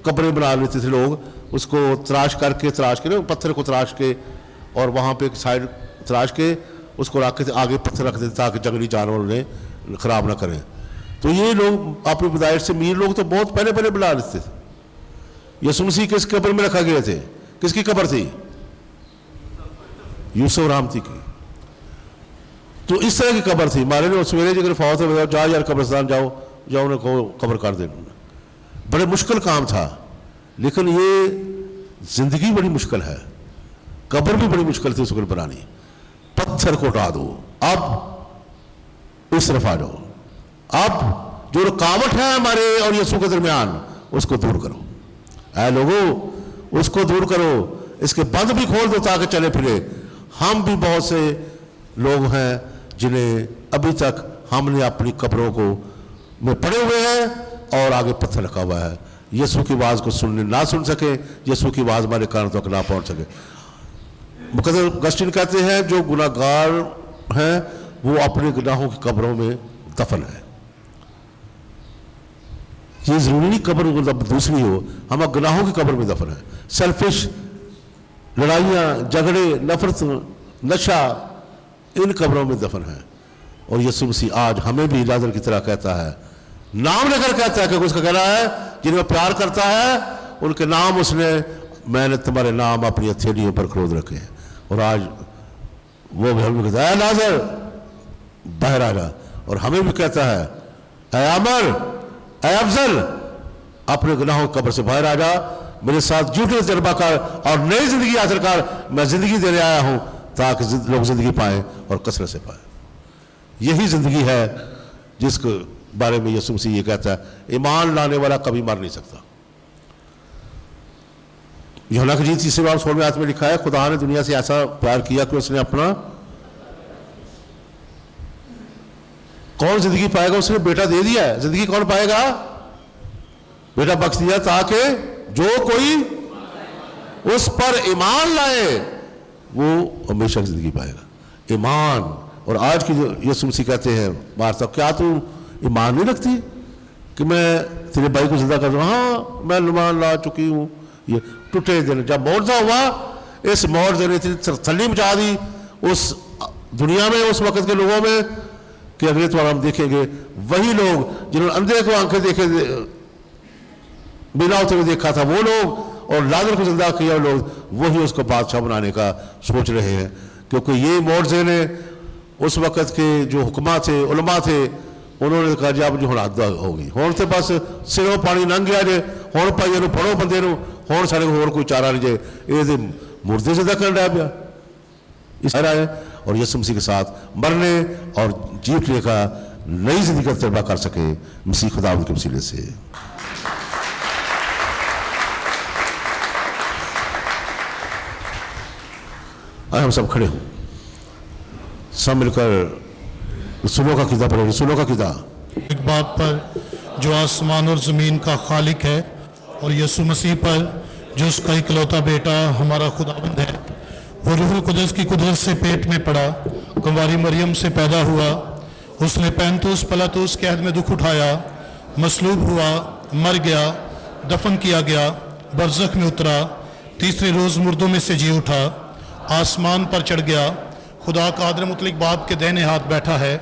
कब्रें बना लेते थे लोग। उसको तराश के पत्थर को तराश के और वहाँ पे एक साइड तराश के उसको रख के आगे पत्थर रख देते ताकि जंगली जानवर उन्हें खराब ना करें। तो ये लोग अपनी पैदाइश से अमीर लोग तो बहुत पहले बना लेते थे। यीशु मसीह किस कब्र में रखा गए थे? किसकी कब्र थी? यूसुफ रामती की। तो इस तरह की कब्र थी। हमारे लोग सवेरे जगह फौत हो जाओ यार कब्रिस्तान जाओ उनको कब्र कर दे। बड़े मुश्किल काम था, लेकिन ये जिंदगी बड़ी मुश्किल है। कब्र भी बड़ी मुश्किल थी उसको बनानी। पत्थर को हटा दो, अब इस तरफ आ जाओ। अब जो रुकावट है हमारे और यीशु के दरमियान, उसको दूर करो। ऐ लोगों, उसको दूर करो। इसके बंद भी खोल दो ताकि चले फिरे। हम भी बहुत से लोग हैं जिन्हें अभी तक हमने अपनी कब्रों को में पड़े हुए हैं और आगे पत्थर रखा हुआ है, यीशु की आवाज़ को ना सुन सके, यीशु की आवाज़ हमारे कान तक ना पहुंच सके। मुकद्दस अगस्तीन कहते हैं जो गुनाहगार हैं वो अपने गुनाहों की कब्रों में दफन है। ये जरूरी नहीं कब्र दूसरी हो, हम गुनाहों की कब्र में दफन है। सेल्फिश लड़ाइयाँ, झगड़े, नफरत, नशा इन कब्रों में दफन है। और यीशु मसीह आज हमें भी लाजर की तरह कहता है, नाम लेकर कहता है कि उसका कहना है जिन्हें प्यार करता है उनके नाम उसने, मैंने तुम्हारे नाम अपनी हथेलियों पर क्रोध रखे हैं। और आज वो भी हमें कहता है लाजर बाहर आ जा, और हमें भी कहता है ऐ अमर, ऐ अफजल, अपने गुनाहों की कब्र से बाहर आ जा, मेरे साथ झूठे तजर्बा कर और नई जिंदगी हासिल कर। मैं जिंदगी देने आया हूं ताकि लोग जिंदगी पाए और कसरत से पाए। यही जिंदगी है जिसके बारे में यीशु मसीह ये कहता है, ईमान लाने वाला कभी मर नहीं सकता। यूहन्ना की 3:16 आयत में लिखा है, खुदा ने दुनिया से ऐसा प्यार किया कि उसने अपना, कौन जिंदगी पाएगा, उसने बेटा दे दिया है। जिंदगी कौन पाएगा? बेटा बख्श दिया ताकि जो कोई उस पर ईमान लाए वो हमेशा जिंदगी पाएगा। ईमान। और आज की जो यीशु मसीह कहते हैं मार्था, क्या तू ईमान नहीं रखती कि मैं तेरे भाई को जिंदा कर दूँ? हाँ मैं ईमान ला चुकी हूँ। ये टूटे दिन जब मुआवजा हुआ, इस मुआवजे ने तसल्ली मचा दी उस दुनिया में, उस वक्त के लोगों में, कि अगले तो हम देखेंगे वही लोग जिन्होंने अंधे को आंखें देखे बिना होते हुए देखा था, वो लोग, और लाजर को जिंदा किया लोग, वही उसको बादशाह बनाने का सोच रहे हैं। क्योंकि ये मुआवजे ने उस वक्त के जो हुक्मा थे, उलमा थे, उन्होंने कहा जी अब जो हद होगी, हुण तो बस सिरों पानी लंघ गया जे, हुण भाई इहनूं फड़ो बंदे नूं, हुण साडे कोल होर कोई चारा नहीं जे, ये तो मुर्दे से दखल रह गया इस तरह है। और यीशु मसीह के साथ मरने और जीतने का नई जिंदगी का तजर्बा कर सके मसीह खुदावंद के वसीले से। आए हम सब खड़े हों, सब मिलकर रसूलों का क़िदा पढ़े। रसूलों का क़िदा। एक बात पर जो आसमान और ज़मीन का खालिक है, और यीशु मसीह पर जो उसका इकलौता बेटा हमारा खुदाबंद है, वो रूहुल कुदस की कुदरत से पेट में पड़ा, कुंवारी मरियम से पैदा हुआ, उसने पैंतुस पिलातुस के हद में दुख उठाया, मसलूब हुआ, मर गया, दफन किया गया, बरज़ख में उतरा, तीसरे रोज़ मुर्दों में से जी उठा, आसमान पर चढ़ गया, खुदा का आदर मुतलिक बाप के दाहिने हाथ बैठा है,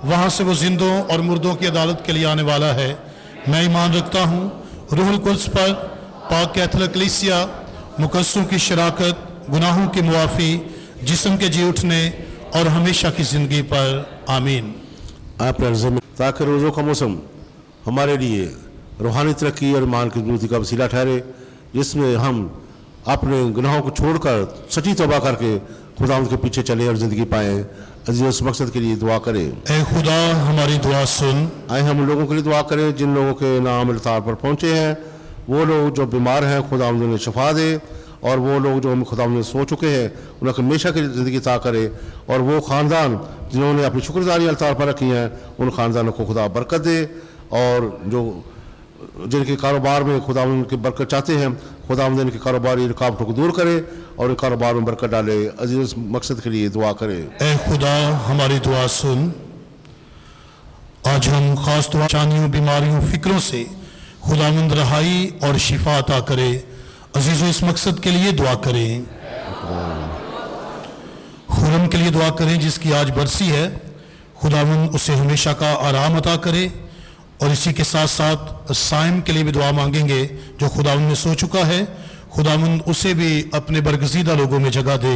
वहाँ से वो जिंदों और मुर्दों की अदालत के लिए आने वाला है। मैं ईमान रखता हूँ रूहुल कुद्स पर, पाक कैथोलिक कलीसिया, मुकद्दसों की शराकत, गुनाहों की मुआफ़ी, जिस्म के जी उठने और हमेशा की ज़िंदगी पर। आमीन। ताकि रोज़ों का मौसम हमारे लिए रूहानी तरक्की और ईमान की मजबूती का वसीला ठहरे, जिसमें हम अपने गुनाहों को छोड़कर सच्ची तौबा करके खुदा उनके पीछे चले और ज़िंदगी पाएँ। अजीज़ उस मकसद के लिए दुआ करें। ऐ खुदा हमारी दुआ सुन। आए हम उन लोगों के लिए दुआ करें जिन लोगों के नाम इल्तार पर पहुँचे हैं, वो लोग जो बीमार हैं खुदा उन्हें शफा दे, और वो लोग जो हम खुदा उन्हें सो चुके हैं उन्हें हमेशा की ज़िंदगी अता करे, और वो ख़ानदान जिन्होंने अपनी शुक्रगुजारी अल्तार पर रखी हैं उन ख़ानदानों को खुदा बरकत दे, और जो जिनके कारोबार में खुदा उनकी बरकत चाहते हैं खुदा इनके कारोबारी रुकावटों को दूर करे और कारोबार में बरकत डाले। अजीज मकसद के लिए दुआ करें। ऐ खुदा हमारी दुआ सुन। आज हम खास दुआ चानियों, बीमारियों, फिक्रों से खुदावंद रहाई और शिफा अता करे। अजीज़ों इस मकसद के लिए दुआ करें। खुरम के लिए दुआ करें जिसकी आज बरसी है, खुदावंद उसे हमेशा का आराम अता करे। और इसी के साथ साथ साइम के लिए भी दुआ मांगेंगे जो खुदावंद ने सो चुका है, खुदावंद उसे भी अपने बरगज़ीदा लोगों में जगह दे।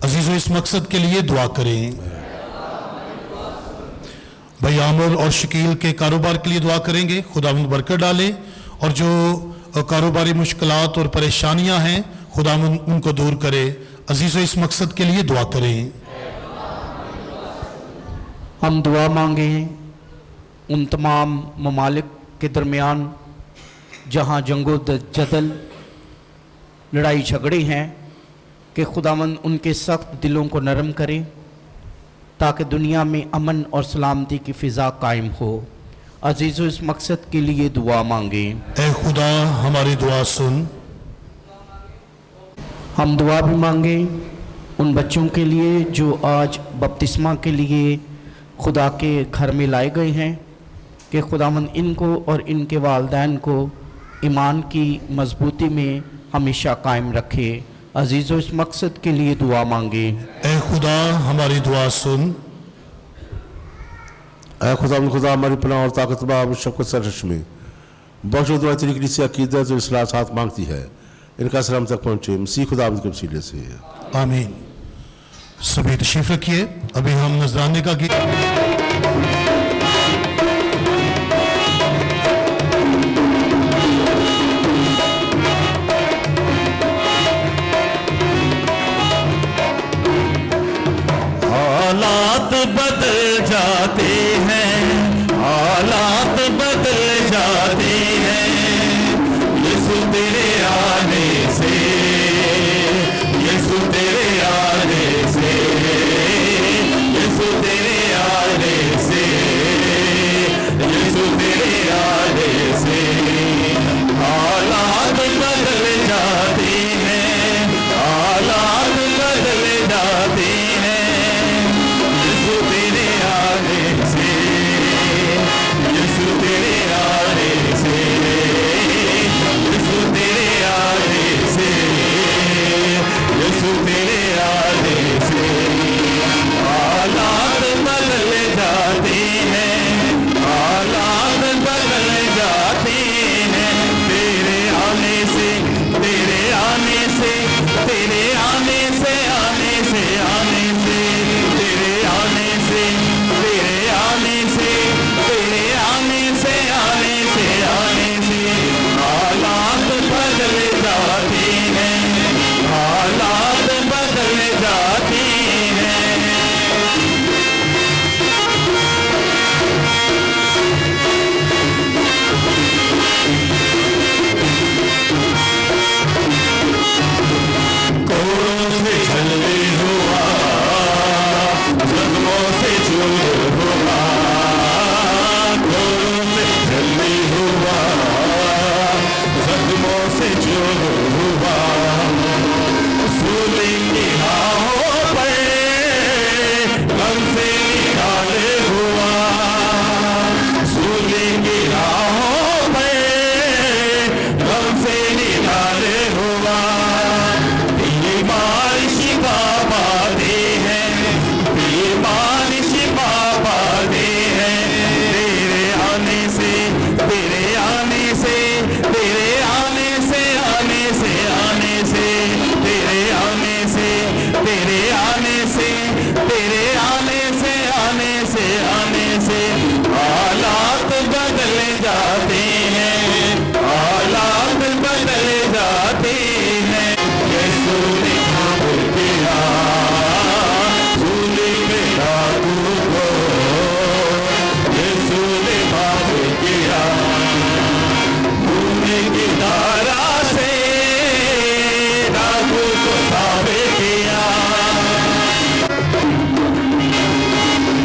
अजीज़ों इस मकसद के लिए दुआ करें। भाई आमिर और शकील के कारोबार के लिए दुआ करेंगे, खुदावंद बरकत डाले, और जो कारोबारी मुश्किलात और परेशानियां हैं खुदावंद उनको दूर करे। अजीज़ों इस मकसद के लिए दुआ करें। हम दुआ मांगे उन तमाम ममालिक के दरमियान जहाँ जंगो जदल, लड़ाई झगड़े हैं, कि खुदावंद उनके सख्त दिलों को नरम करे ताकि दुनिया में अमन और सलामती की फ़िज़ा कायम हो। अजीज़ों, इस मकसद के लिए दुआ मांगे। ए खुदा हमारी दुआ सुन। हम दुआ भी मांगे उन बच्चों के लिए जो आज बपतिस्मा के लिए खुदा के घर में लाए गए हैं कि खुदावंद इनको और इनके वालिदैन को ईमान की मजबूती में हमेशा कायम रखे। अजीज़ों, इस मकसद के लिए दुआ मांगे। ए खुदा हमारी दुआ सुन। ऐ खुदा हमारी पनाह और ताकतवर शफ़क़त सरश में बख्शो दुआ तेरी कलीसिया अक़ीदत और इस्लाह साथ मांगती है, इनका असर हम तक पहुँचे मसीह खुदा के वसीले से। आमीन। सभी तशरीफ रखिए। अभी हम नजराने का गीत हालात बदल जाते हैं, हालात बदल जाते हैं यीशु तेरे आने से, यीशु तेरे आने से, यीशु तेरे आने से, यीशु तेरे आने से हालात बदल जाते हैं, हालात बदल जाते हैं यीशु तेरे आने से, यीशु तेरे आने से, यीशु तेरे आने से, यीशु तेरे आने से हालात बदल जाते हैं, हालात बदल जाते हैं तेरे आने से, तेरे आने से, तेरे आने से, आने से, आने से, तेरे आने से, तेरे आने से, तेरे आने से, आने से, आने से हालात बदल जाते हैं, हालात बदल जाते हैं। कोरों से जल्दी हुआ, जख्मों से चूर हुआ, कोरों से जल्दी हुआ, जख्मों से चूर हुआ, सूली की राहों पर गम से निकाले हुआ, सूली की राहों पर गम से निकाले हुआ बीमार शिफा पाते हैं, बीमार शिफा पाते हैं तेरे आने से, तेरे आने से, तेरे आने से, आने से, आने से, तेरे आने से, तेरे आने से, तेरे आने से, आने से, आने से हालात बदल जाते हैं, हालात बदल जाते हैं। यीशु ने माफ किया सूली पे डाकू को, यीशु ने माफ किया खून की धारा से डाकू को साफ किया,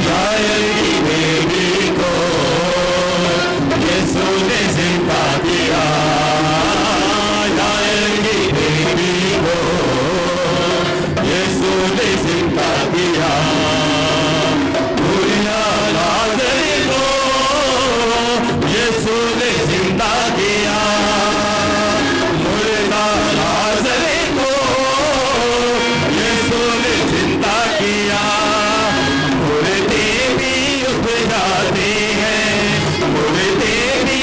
यायर की बेबी को यीशु ने जिंदा किया, यायर की बेबी को यीशु ने जिंदा किया, बुढ़िया लाज़र को यीशु ने जिंदा किया, मुर्दा लाज़र को यीशु ने जिंदा किया, मुर्दे भी उठ जाते हैं, मुर्दे भी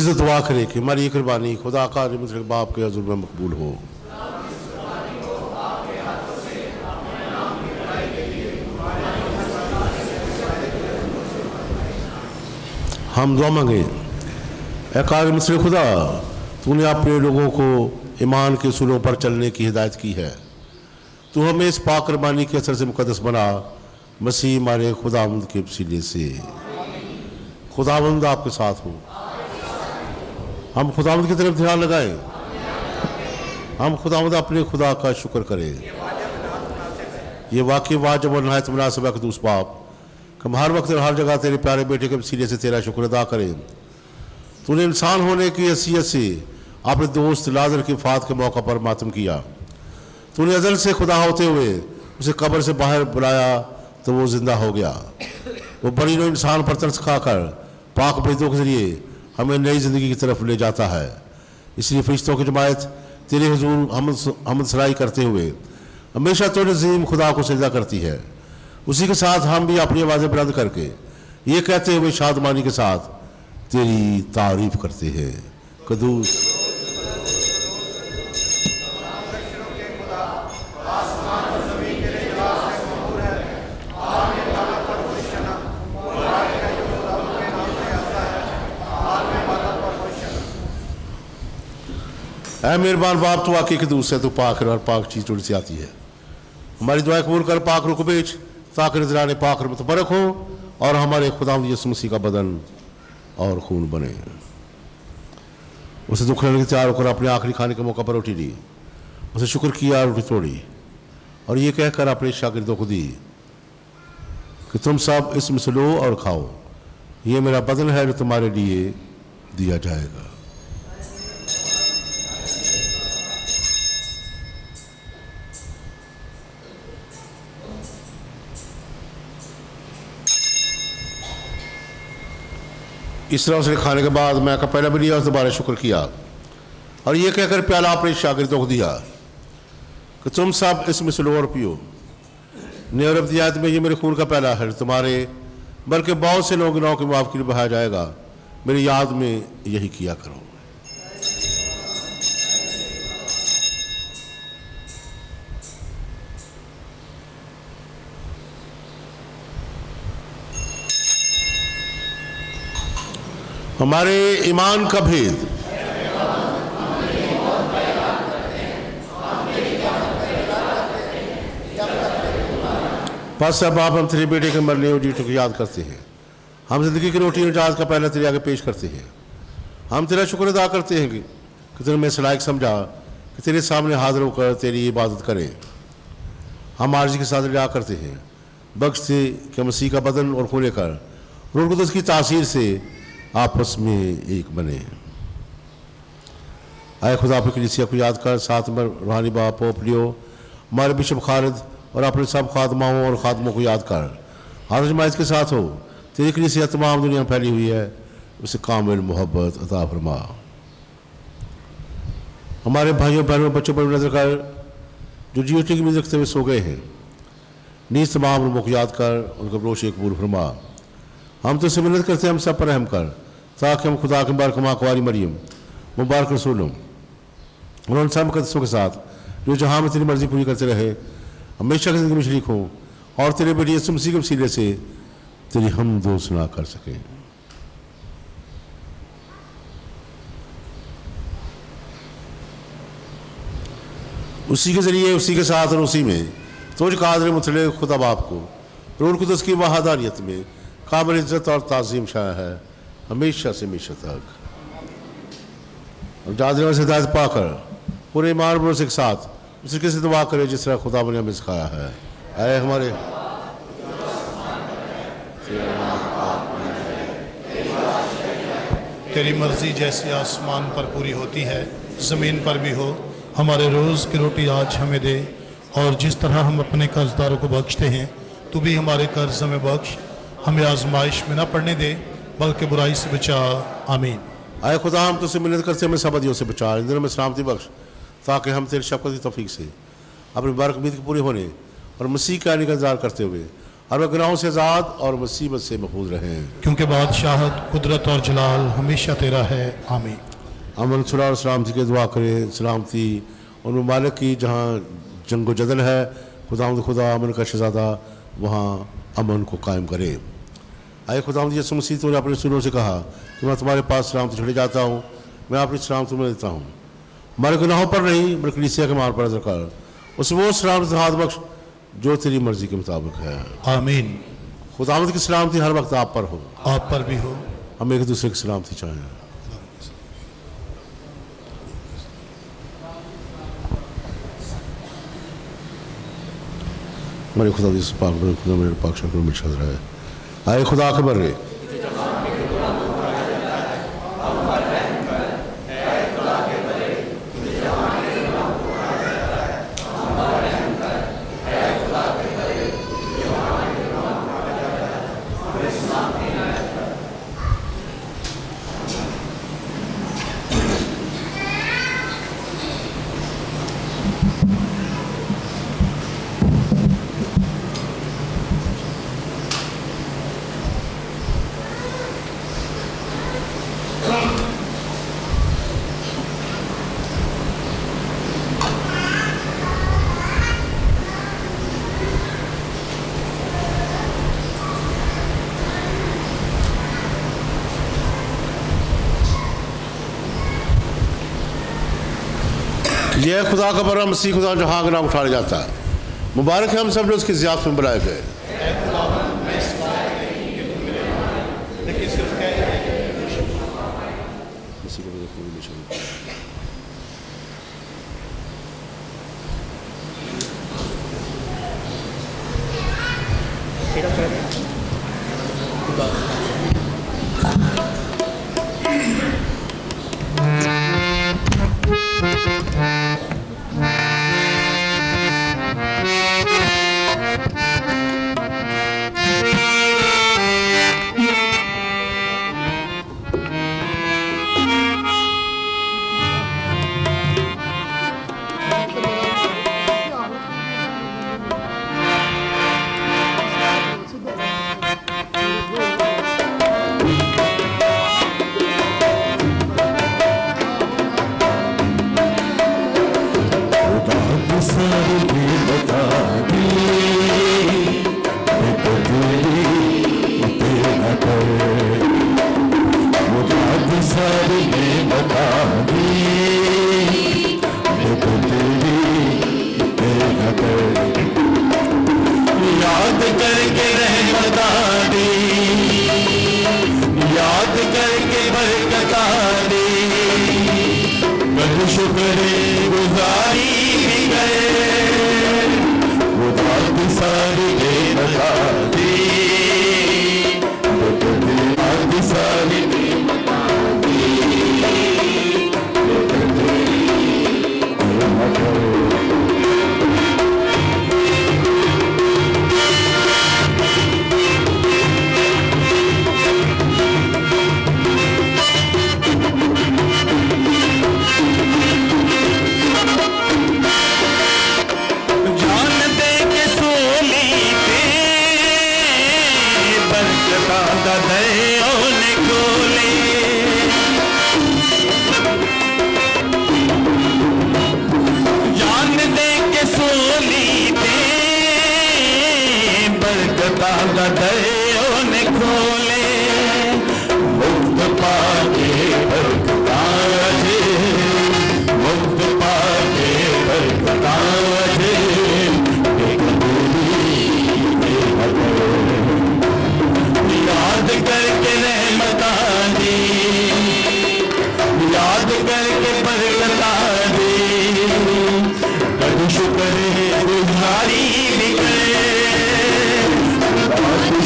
से दुआ करें कि हमारी ये कुर्बानी खुदा का मतलब बाप के हज़ूर में मकबूल हो। हम दुआ मांगे, ऐ कार मिस्र खुदा, तूने अपने लोगों को ईमान के उसूलों पर चलने की हिदायत की है। तू हमें इस पाक कुर्बानी के असर से मुकद्दस बना, मसीह हमारे खुदावंद के वसीले से। खुदावंद आपके साथ हो। हम खुदावंद की तरफ ध्यान लगाएं। हम खुदावंद अपने खुदा का शुक्र करें। ये वाकई वाजिब और नहायत मुनासिब है क़ुद्दूस बाप, हम हर वक्त और हर जगह तेरे प्यारे बेटे के वसीले से तेरा शुक्र अदा करें। तूने इंसान होने की हैसियत से अपने दोस्त लाजर की वफ़ात के मौका पर मातम किया। तूने अज़ल से खुदा होते हुए उसे कब्र से बाहर बुलाया तो वो ज़िंदा हो गया। वो बड़ी नो इंसान पर तरस खाकर पाक बेदों के ज़रिए हमें नई ज़िंदगी की तरफ ले जाता है। इसलिए फरिश्तों की जमायत तेरे हुजूर हमद सराई करते हुए हमेशा तो नज़ीम खुदा को सजदा करती है। उसी के साथ हम भी अपनी आवाज़ें बुलंद करके ये कहते हुए शादमानी के साथ तेरी तारीफ करते हैं। कदूस ऐ मेहरबान बाप, तू आके कदूस है, तू पाक है और पाक चीज़ थोड़ी सी आती है। हमारी दुआ कबूल कर, पाक रुख बेच, ताकि नजराने पाक और मुतबरक हो और हमारे खुदावंद यीशु मसीह का बदन और खून बने। उसे दुख लेने के तैयार होकर अपने आखिरी खाने के मौका पर रोटी ली, उसे शुक्र किया, रोटी तोड़ी और ये कहकर अपने शागिर्दों को दी कि तुम सब इसमें से लो और खाओ, ये मेरा बदन है जो तुम्हारे लिए दिया जाएगा। इस तरह उसने खाने के बाद मैं का पहला भी लिया और दोबारा शुक्र किया और ये कहकर प्याला अपने शागिर्दों को दिया कि तुम सब इसमें से लो और पियो, नए और अब्दियात में ये मेरे खून का प्याला है, तुम्हारे बल्कि बहुत से लोगों के गुनाहों की माफ़ के लिए बहाया जाएगा। मेरी याद में यही किया करो। हमारे ईमान का भेद। बस अब आप हम तेरे बेटे के मरने और जीतों की याद करते हैं। हम जिंदगी की रोटी और जहाज का पहला तेरे आगे पेश करते हैं। हम तेरा शुक्र अदा करते हैं कि तूने हमें लायक समझा कि तेरे सामने हाजिर होकर तेरी इबादत करें। हम आर्जी के साथ रिया करते हैं, बख्श से कि मसीह का बदन और खून लेकर रूह कुदस की तासीर से आपस में एक बने। आए खुदा अपनी कलीसिया को याद कर, साथ में रूहानी बाप पोप लियो, हमारे बिशप खालिद और अपने सब खादमाओं और खादमों को याद कर। हर जमायत के साथ हो, तेरी कलीसिया तमाम दुनिया में फैली हुई है, उसे कामिल मोहब्बत अता फरमा। हमारे भाइयों बहनों बच्चों पर नजर कर जो जीवटी की उम्मीद रखते हुए सो गए हैं। नीज तमाम लोगों को याद कर, उनका रोशे कबूल फरमा। हम तो मिन्नत करते हैं, हम सब पर रहम कर, ताकि हम खुदा के मुबारक माँ कुंवारी मरियम, मुबारक रसूलों और उन सब मुक़द्दसों के साथ जो जहाँ में तेरी मर्जी पूरी करते रहे, हमेशा की ज़िंदगी में शरीक हों और तेरे बेटे यीशु मसीह के वसीले से तेरी हमदो सुना कर सकें। उसी के ज़रिए, उसी के साथ और उसी में तुझ कादर मुतले खुदा बाप को रूह कुदस की वहादानियत में काबिल इज़्ज़त और ताज़ीम शाया है हमेशा से हमेशा तक। और जादर से हिदायत पाकर पूरे ईमान भरोसे के साथ उस तरीके से दुआ करे जिस तरह खुदा ने हमें सिखाया है। ऐ हमारे तेरी मर्जी जैसे आसमान पर पूरी होती है ज़मीन पर भी हो। हमारे रोज़ की रोटी आज हमें दे, और जिस तरह हम अपने कर्जदारों को बख्शते हैं तू भी हमारे कर्ज में बख्श, हमें आजमाइश में न पड़ने दे बल्कि बुराई से बचा। आमीन। आए खुदा हम तुझसे मिन्नत करते हमें सब अदियों से बचा, इन दिनों में सलामती बख्श, ताकि हम तेरी शफ़क़त की तौफीक से अपनी बारक उम्मीद के पूरे होने और मसीह के आने का इंतज़ार करते हुए और वह गुनाहों से आज़ाद और मुसीबत से महफूज रहें। क्योंकि बादशाहत, कुदरत और जलाल हमेशा तेरा है। आमीन। अमन सुलह और सलामती की दुआ करें। सलामती उन ममालिक की जहाँ जंग व जदल है, खुदा अमन का शहज़ादा वहाँ अमन को कायम करे। आए खुदावंद यीशु मसीह, तूने अपने रसूलों से कहा कि मैं तुम्हारे पास सलामती छोड़े जाता हूँ, मैं अपनी सलाम तुम्हें देता हूँ। हमारे गुनाहों पर नहीं बल्कि कलीसिया के मार पर नजर कर, उस वो सलामती हाथ बख्श जो तेरी मर्जी के मुताबिक है। आमीन। खुदावंद की सलामती हर वक्त आप पर हो, आप पर भी हो। हम एक दूसरे की सलामती चाहें। हमारे खुदा मेरे पाक शक्ल में छल रहा है। आए खुदा के बर्रे यह खुदा का बड़ा मसीह खुदा जहाँ का नाम उठाया जाता है। मुबारक है हम सब लोग उसकी ज़ियाफ़त में बुलाए गए।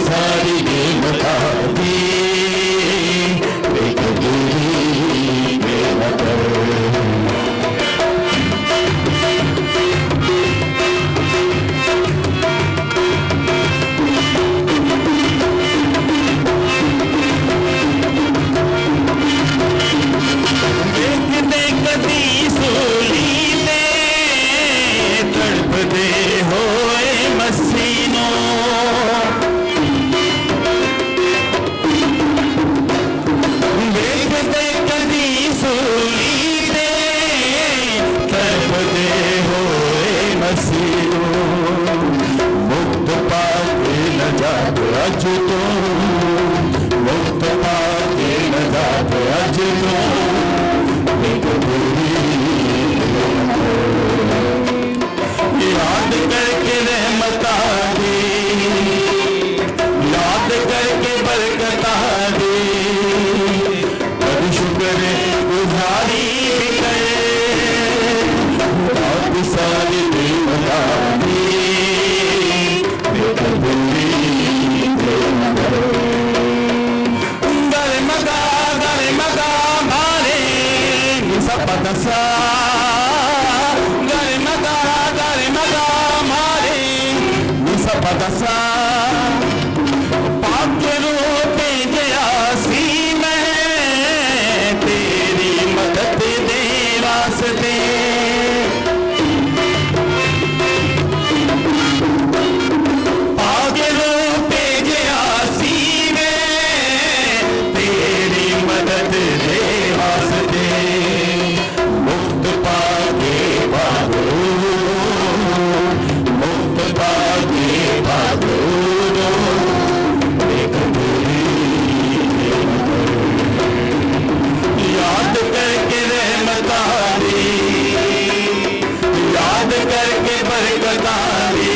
सारी अज तो मुक्त पाके नजात अज तो याद करके रहमता दे, याद करके बरकता दे, कर शुक्र गुजारी भी करे, बहुत सारी देवता दी गरे मगा मारे सब दसा दसा पाक रूप जयासी मैं तेरी मदद दे वास्ते, पाक रूप जयासी मैं तेरी मदद दे वास्ते, मुक्त पाके बाबू मुक्त पाके याद करके रहमता दे, याद करके बरकता दे,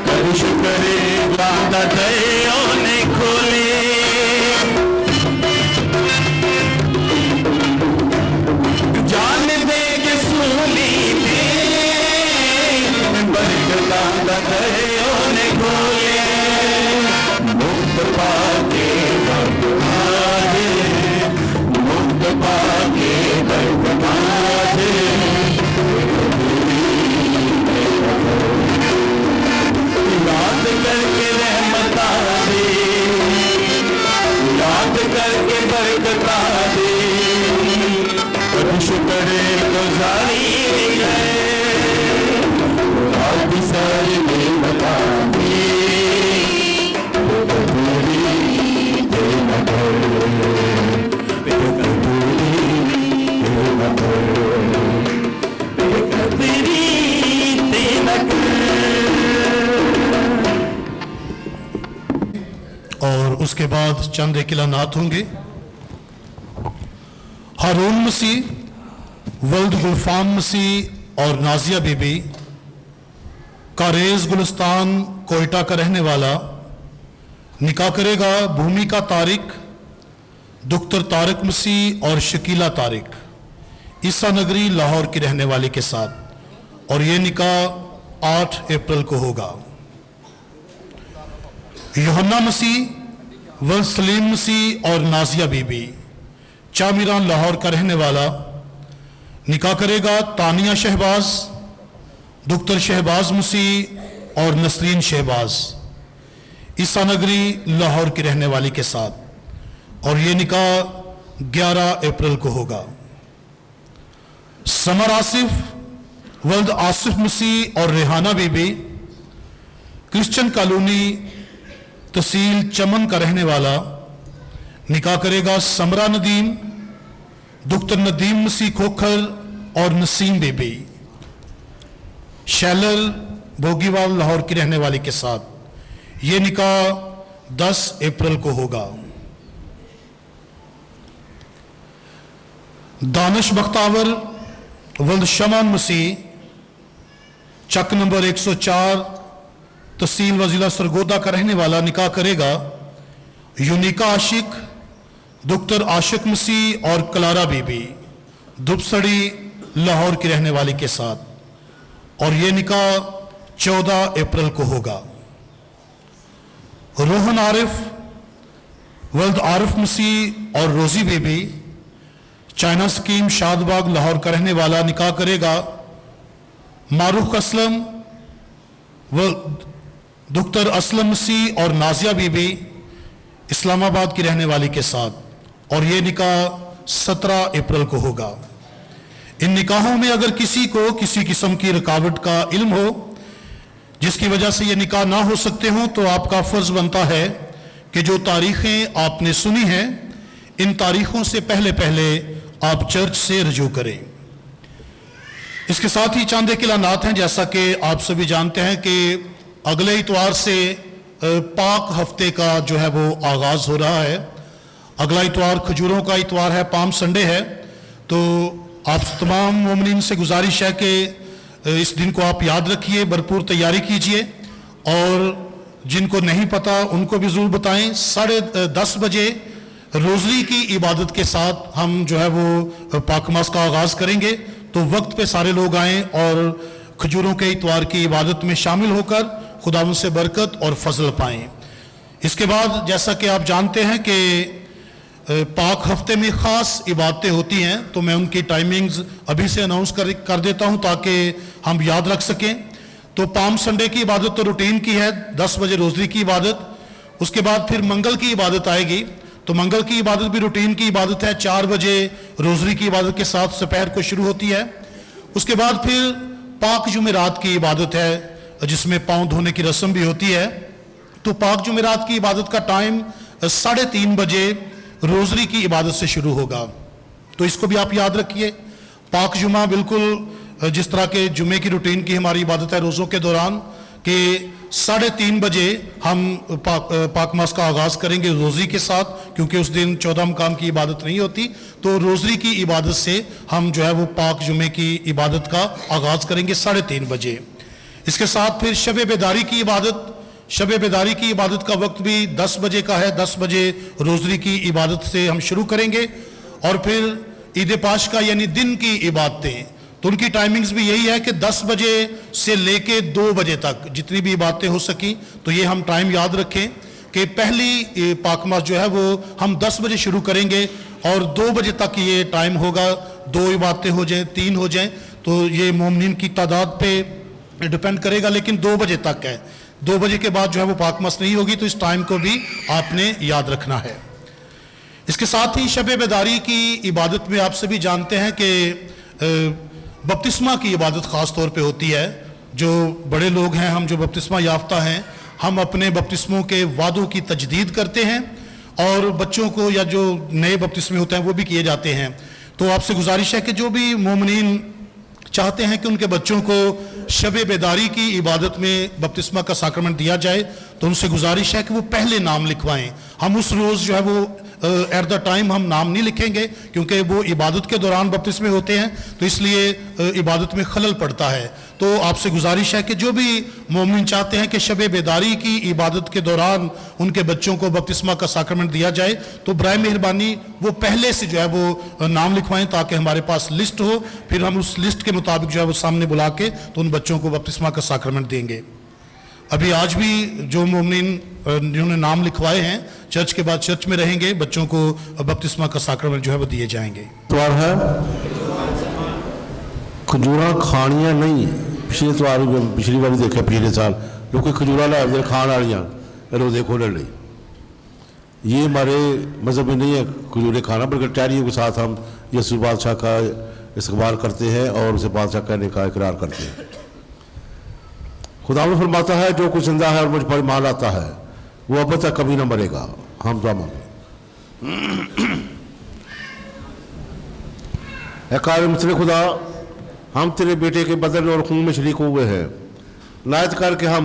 कर शुक्र गाता दरियों ने खोले, जान दे के सूली में बरकता दरियों ने खोले, मुक्त पाके बरकता दे, मुक्त पाके बरकता दे, याद करके रहमता दे, याद करके बरकता दे, कर शुक्र गुजारी है बहुत सारी देवता दी और उसके बाद चंद किलानात होंगे। हारून मसीह, वल्द गुलफाम मसीह और नाजिया बीबी, कारेज गुलिस्तान कोयटा का रहने वाला, निकाह करेगा भूमिका तारिक, दुख्तर तारिक मसीह और शकीला तारिक, ईसा नगरी लाहौर की रहने वाली के साथ, और ये निकाह 8 अप्रैल को होगा। यूहन्ना मसीह, वल्द सलीम मसीह और नाजिया बीबी, चामीरान लाहौर का रहने वाला, निकाह करेगा तानिया शहबाज, दुख्तर शहबाज मसीह और नसरीन शहबाज, ईसा नगरी लाहौर की रहने वाली के साथ, और ये निकाह 11 अप्रैल को होगा। समर आसिफ, वल्द आसिफ मसीह और रेहाना बीबी, क्रिश्चियन कॉलोनी तहसील चमन का रहने वाला, निकाह करेगा समरा नदीम, दुख्तर नदीम मसीह खोखर और नसीम बीबी, शैलर भोगीवाल लाहौर की रहने वाली के साथ। ये निकाह 10 अप्रैल को होगा। दानिश बख्तावर, वल्द शमान मसीह, चक नंबर 104 तहसील वजीला सरगोदा का रहने वाला, निकाह करेगा यूनिका आशिक, दुख्तर आशिक मसीह और कलारा बीबी, दुबसड़ी लाहौर की रहने वाली के साथ, और ये निकाह 14 अप्रैल को होगा। रोहन आरिफ, वल्द आरिफ मसीह और रोजी बीबी, चाइना स्कीम शादबाग लाहौर का रहने वाला, निकाह करेगा मारूफ असलम, वल्द दुख्तर असलम मसीह और नाजिया बीबी, इस्लामाबाद की रहने वाली के साथ, और ये निकाह 17 अप्रैल को होगा। इन निकाहों में अगर किसी को किसी किस्म की रुकावट का इल्म हो जिसकी वजह से ये निकाह ना हो सकते हों, तो आपका फ़र्ज़ बनता है कि जो तारीखें आपने सुनी हैं, इन तारीखों से पहले पहले आप चर्च से रजू करें। इसके साथ ही चंद किलानात हैं। जैसा कि आप सभी जानते हैं कि अगले इतवार से पाक हफ्ते का जो है वो आगाज हो रहा है। अगला इतवार खजूरों का इतवार है, पाम संडे है। तो आप तमाम मोमिनीन से गुजारिश है कि इस दिन को आप याद रखिए, भरपूर तैयारी कीजिए, और जिनको नहीं पता उनको भी ज़रूर बताएं। 10:30 बजे रोज़री की इबादत के साथ हम जो है वो पाकमास का आगाज़ करेंगे। तो वक्त पे सारे लोग आएँ और खजूरों के इतवार की इबादत में शामिल होकर खुदावंद से बरकत और फजल पाएँ। इसके बाद जैसा कि आप जानते हैं कि पाक हफ्ते में ख़ास इबादतें होती हैं, तो मैं उनकी टाइमिंग्स अभी से अनाउंस कर देता हूं ताकि हम याद रख सकें। तो पाम संडे की इबादत तो रूटीन की है, 10 बजे रोज़री की इबादत। उसके बाद फिर मंगल की इबादत आएगी, तो मंगल की इबादत भी रूटीन की इबादत है, 4 बजे रोज़री की इबादत के साथ दोपहर को शुरू होती है। उसके बाद फिर पाक जुमेरात की इबादत है जिसमें पाँव धोने की रस्म भी होती है। तो पाक जुमेरात की इबादत का टाइम 3:30 बजे रोज़री की इबादत से शुरू होगा, तो इसको भी आप याद रखिए। पाक जुमा बिल्कुल जिस तरह के जुमे की रूटीन की हमारी इबादत है रोज़ों के दौरान कि 3:30 बजे हम पाक मास का आगाज़ करेंगे रोज़ी के साथ, क्योंकि उस दिन 14 मकाम की इबादत नहीं होती। तो रोज़री की इबादत से हम जो है वो पाक जुमे की इबादत का आगाज़ करेंगे 3:30 बजे। इसके साथ फिर शब बेदारी की इबादत, शब बेदारी की इबादत का वक्त भी 10 बजे का है। 10 बजे रोज़री की इबादत से हम शुरू करेंगे, और फिर ईद पाश का यानी दिन की इबादतें, तो उनकी टाइमिंग्स भी यही है कि 10 बजे से लेके 2 बजे तक जितनी भी इबादतें हो सकी। तो ये हम टाइम याद रखें कि पहली पाकमास जो है वो हम 10 बजे शुरू करेंगे और 2 बजे तक ये टाइम होगा। 2 इबादतें हो जाएं, 3 हो जाएं, तो ये मोमिनीन की तादाद पे डिपेंड करेगा, लेकिन 2 बजे तक है। 2 बजे के बाद जो है वो पाकमास नहीं होगी, तो इस टाइम को भी आपने याद रखना है। इसके साथ ही शब बेदारी की इबादत में आप सभी जानते हैं कि बपतिस्मा की इबादत ख़ास तौर पे होती है। जो बड़े लोग हैं, हम जो बपतिस्मा याफ्ता हैं, हम अपने बपतिस्मों के वादों की तजदीद करते हैं, और बच्चों को या जो नए बपतिस्मे होते हैं वो भी किए जाते हैं। तो आपसे गुजारिश है कि जो भी मोमिनीन चाहते हैं कि उनके बच्चों को शब बेदारी की इबादत में बपतिस्मा का साक्रमेंट दिया जाए, तो उनसे गुजारिश है कि वो पहले नाम लिखवाएं। हम उस रोज़ जो है वो एट द टाइम हम नाम नहीं लिखेंगे, क्योंकि वो इबादत के दौरान बपतिस्मे होते हैं, तो इसलिए इबादत में खलल पड़ता है। तो आपसे गुजारिश है कि जो भी मोमिन चाहते हैं कि शब बेदारी की इबादत के दौरान उनके बच्चों को बपतिस्मा का साक्रमेंट दिया जाए, तो बराए मेहरबानी वो पहले से जो है वो नाम लिखवाएं, ताकि हमारे पास लिस्ट हो, फिर हम उस लिस्ट के मुताबिक जो है वो सामने बुला के तो उन बच्चों को बपतिस्मा का साक्रमेंट देंगे। अभी आज भी जो मोमिन जिन्होंने नाम लिखवाए हैं चर्च के बाद चर्च में रहेंगे, बच्चों को बपतिस्मा का साक्रमेंट जो है वो दिए जाएंगे। इतवार है, खजूरा खानियां नहीं। पिछली बार भी देखा, पिछले साल लोग खजूरा लाए खान वालियां रोजे खोलने ली। ये हमारे मजहब में नहीं है खजूरें खाना, बल्कि टहरियों के साथ हम यसू बादशाह का इस्तकबाल करते हैं और उसे बादशाह कहने का इकरार करते हैं। खुदा फरमाता है जो कुछ जिंदा है और मुझ पर ईमान आता है वो अब तक कभी ना मरेगा। हम दुआ मांगे। कायम खुदा, हम तेरे बेटे के बदन और खून में शरीक हुए हैं, नायत करके हम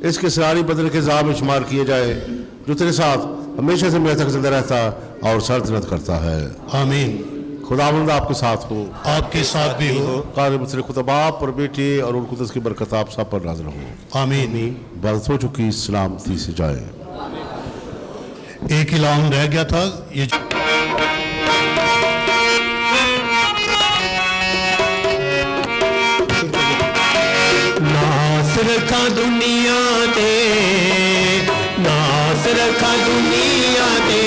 इसके सारी बदन के जाम में शुमार किए जाए, जो तेरे साथ हमेशा से मेरे तक जिंदा रहता और सरदनत करता है। आमीन। खुदावंद आपके साथ हो, आपके साथ भी हो। कायम खुदा बाप और बेटे और उन कुदस की बरकत आप सब पर नाज़िल हो। आमीन। बरस हो चुकी सलामती से जाए। एक ऐलान रह गया था, ये नास रखा दुनिया ते, नास रखा दुनिया ते,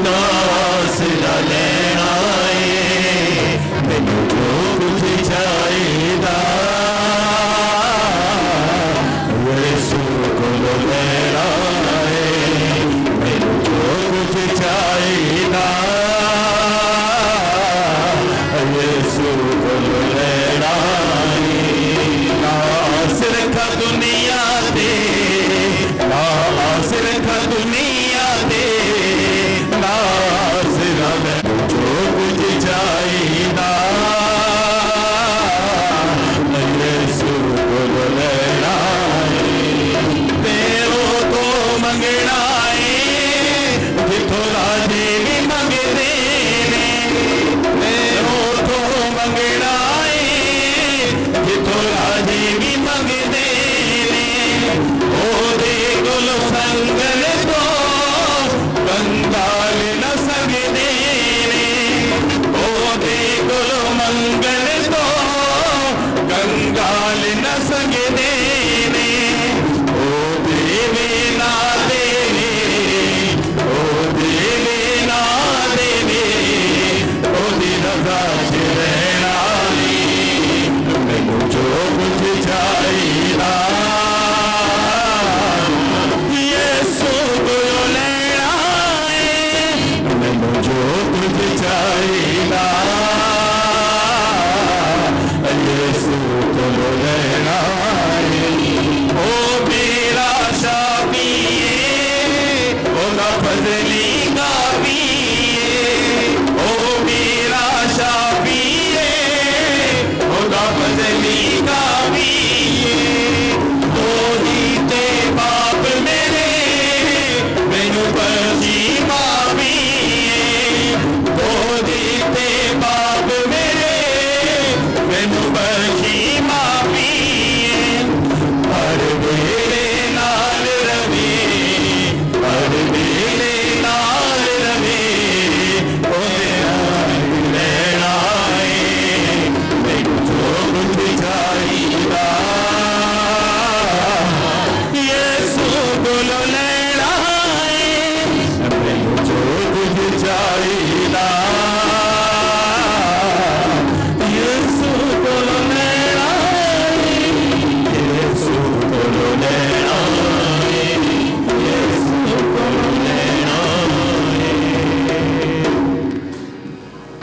नास ला लेना है मैनू जो कुछ चाहिदा, यीशु को लेना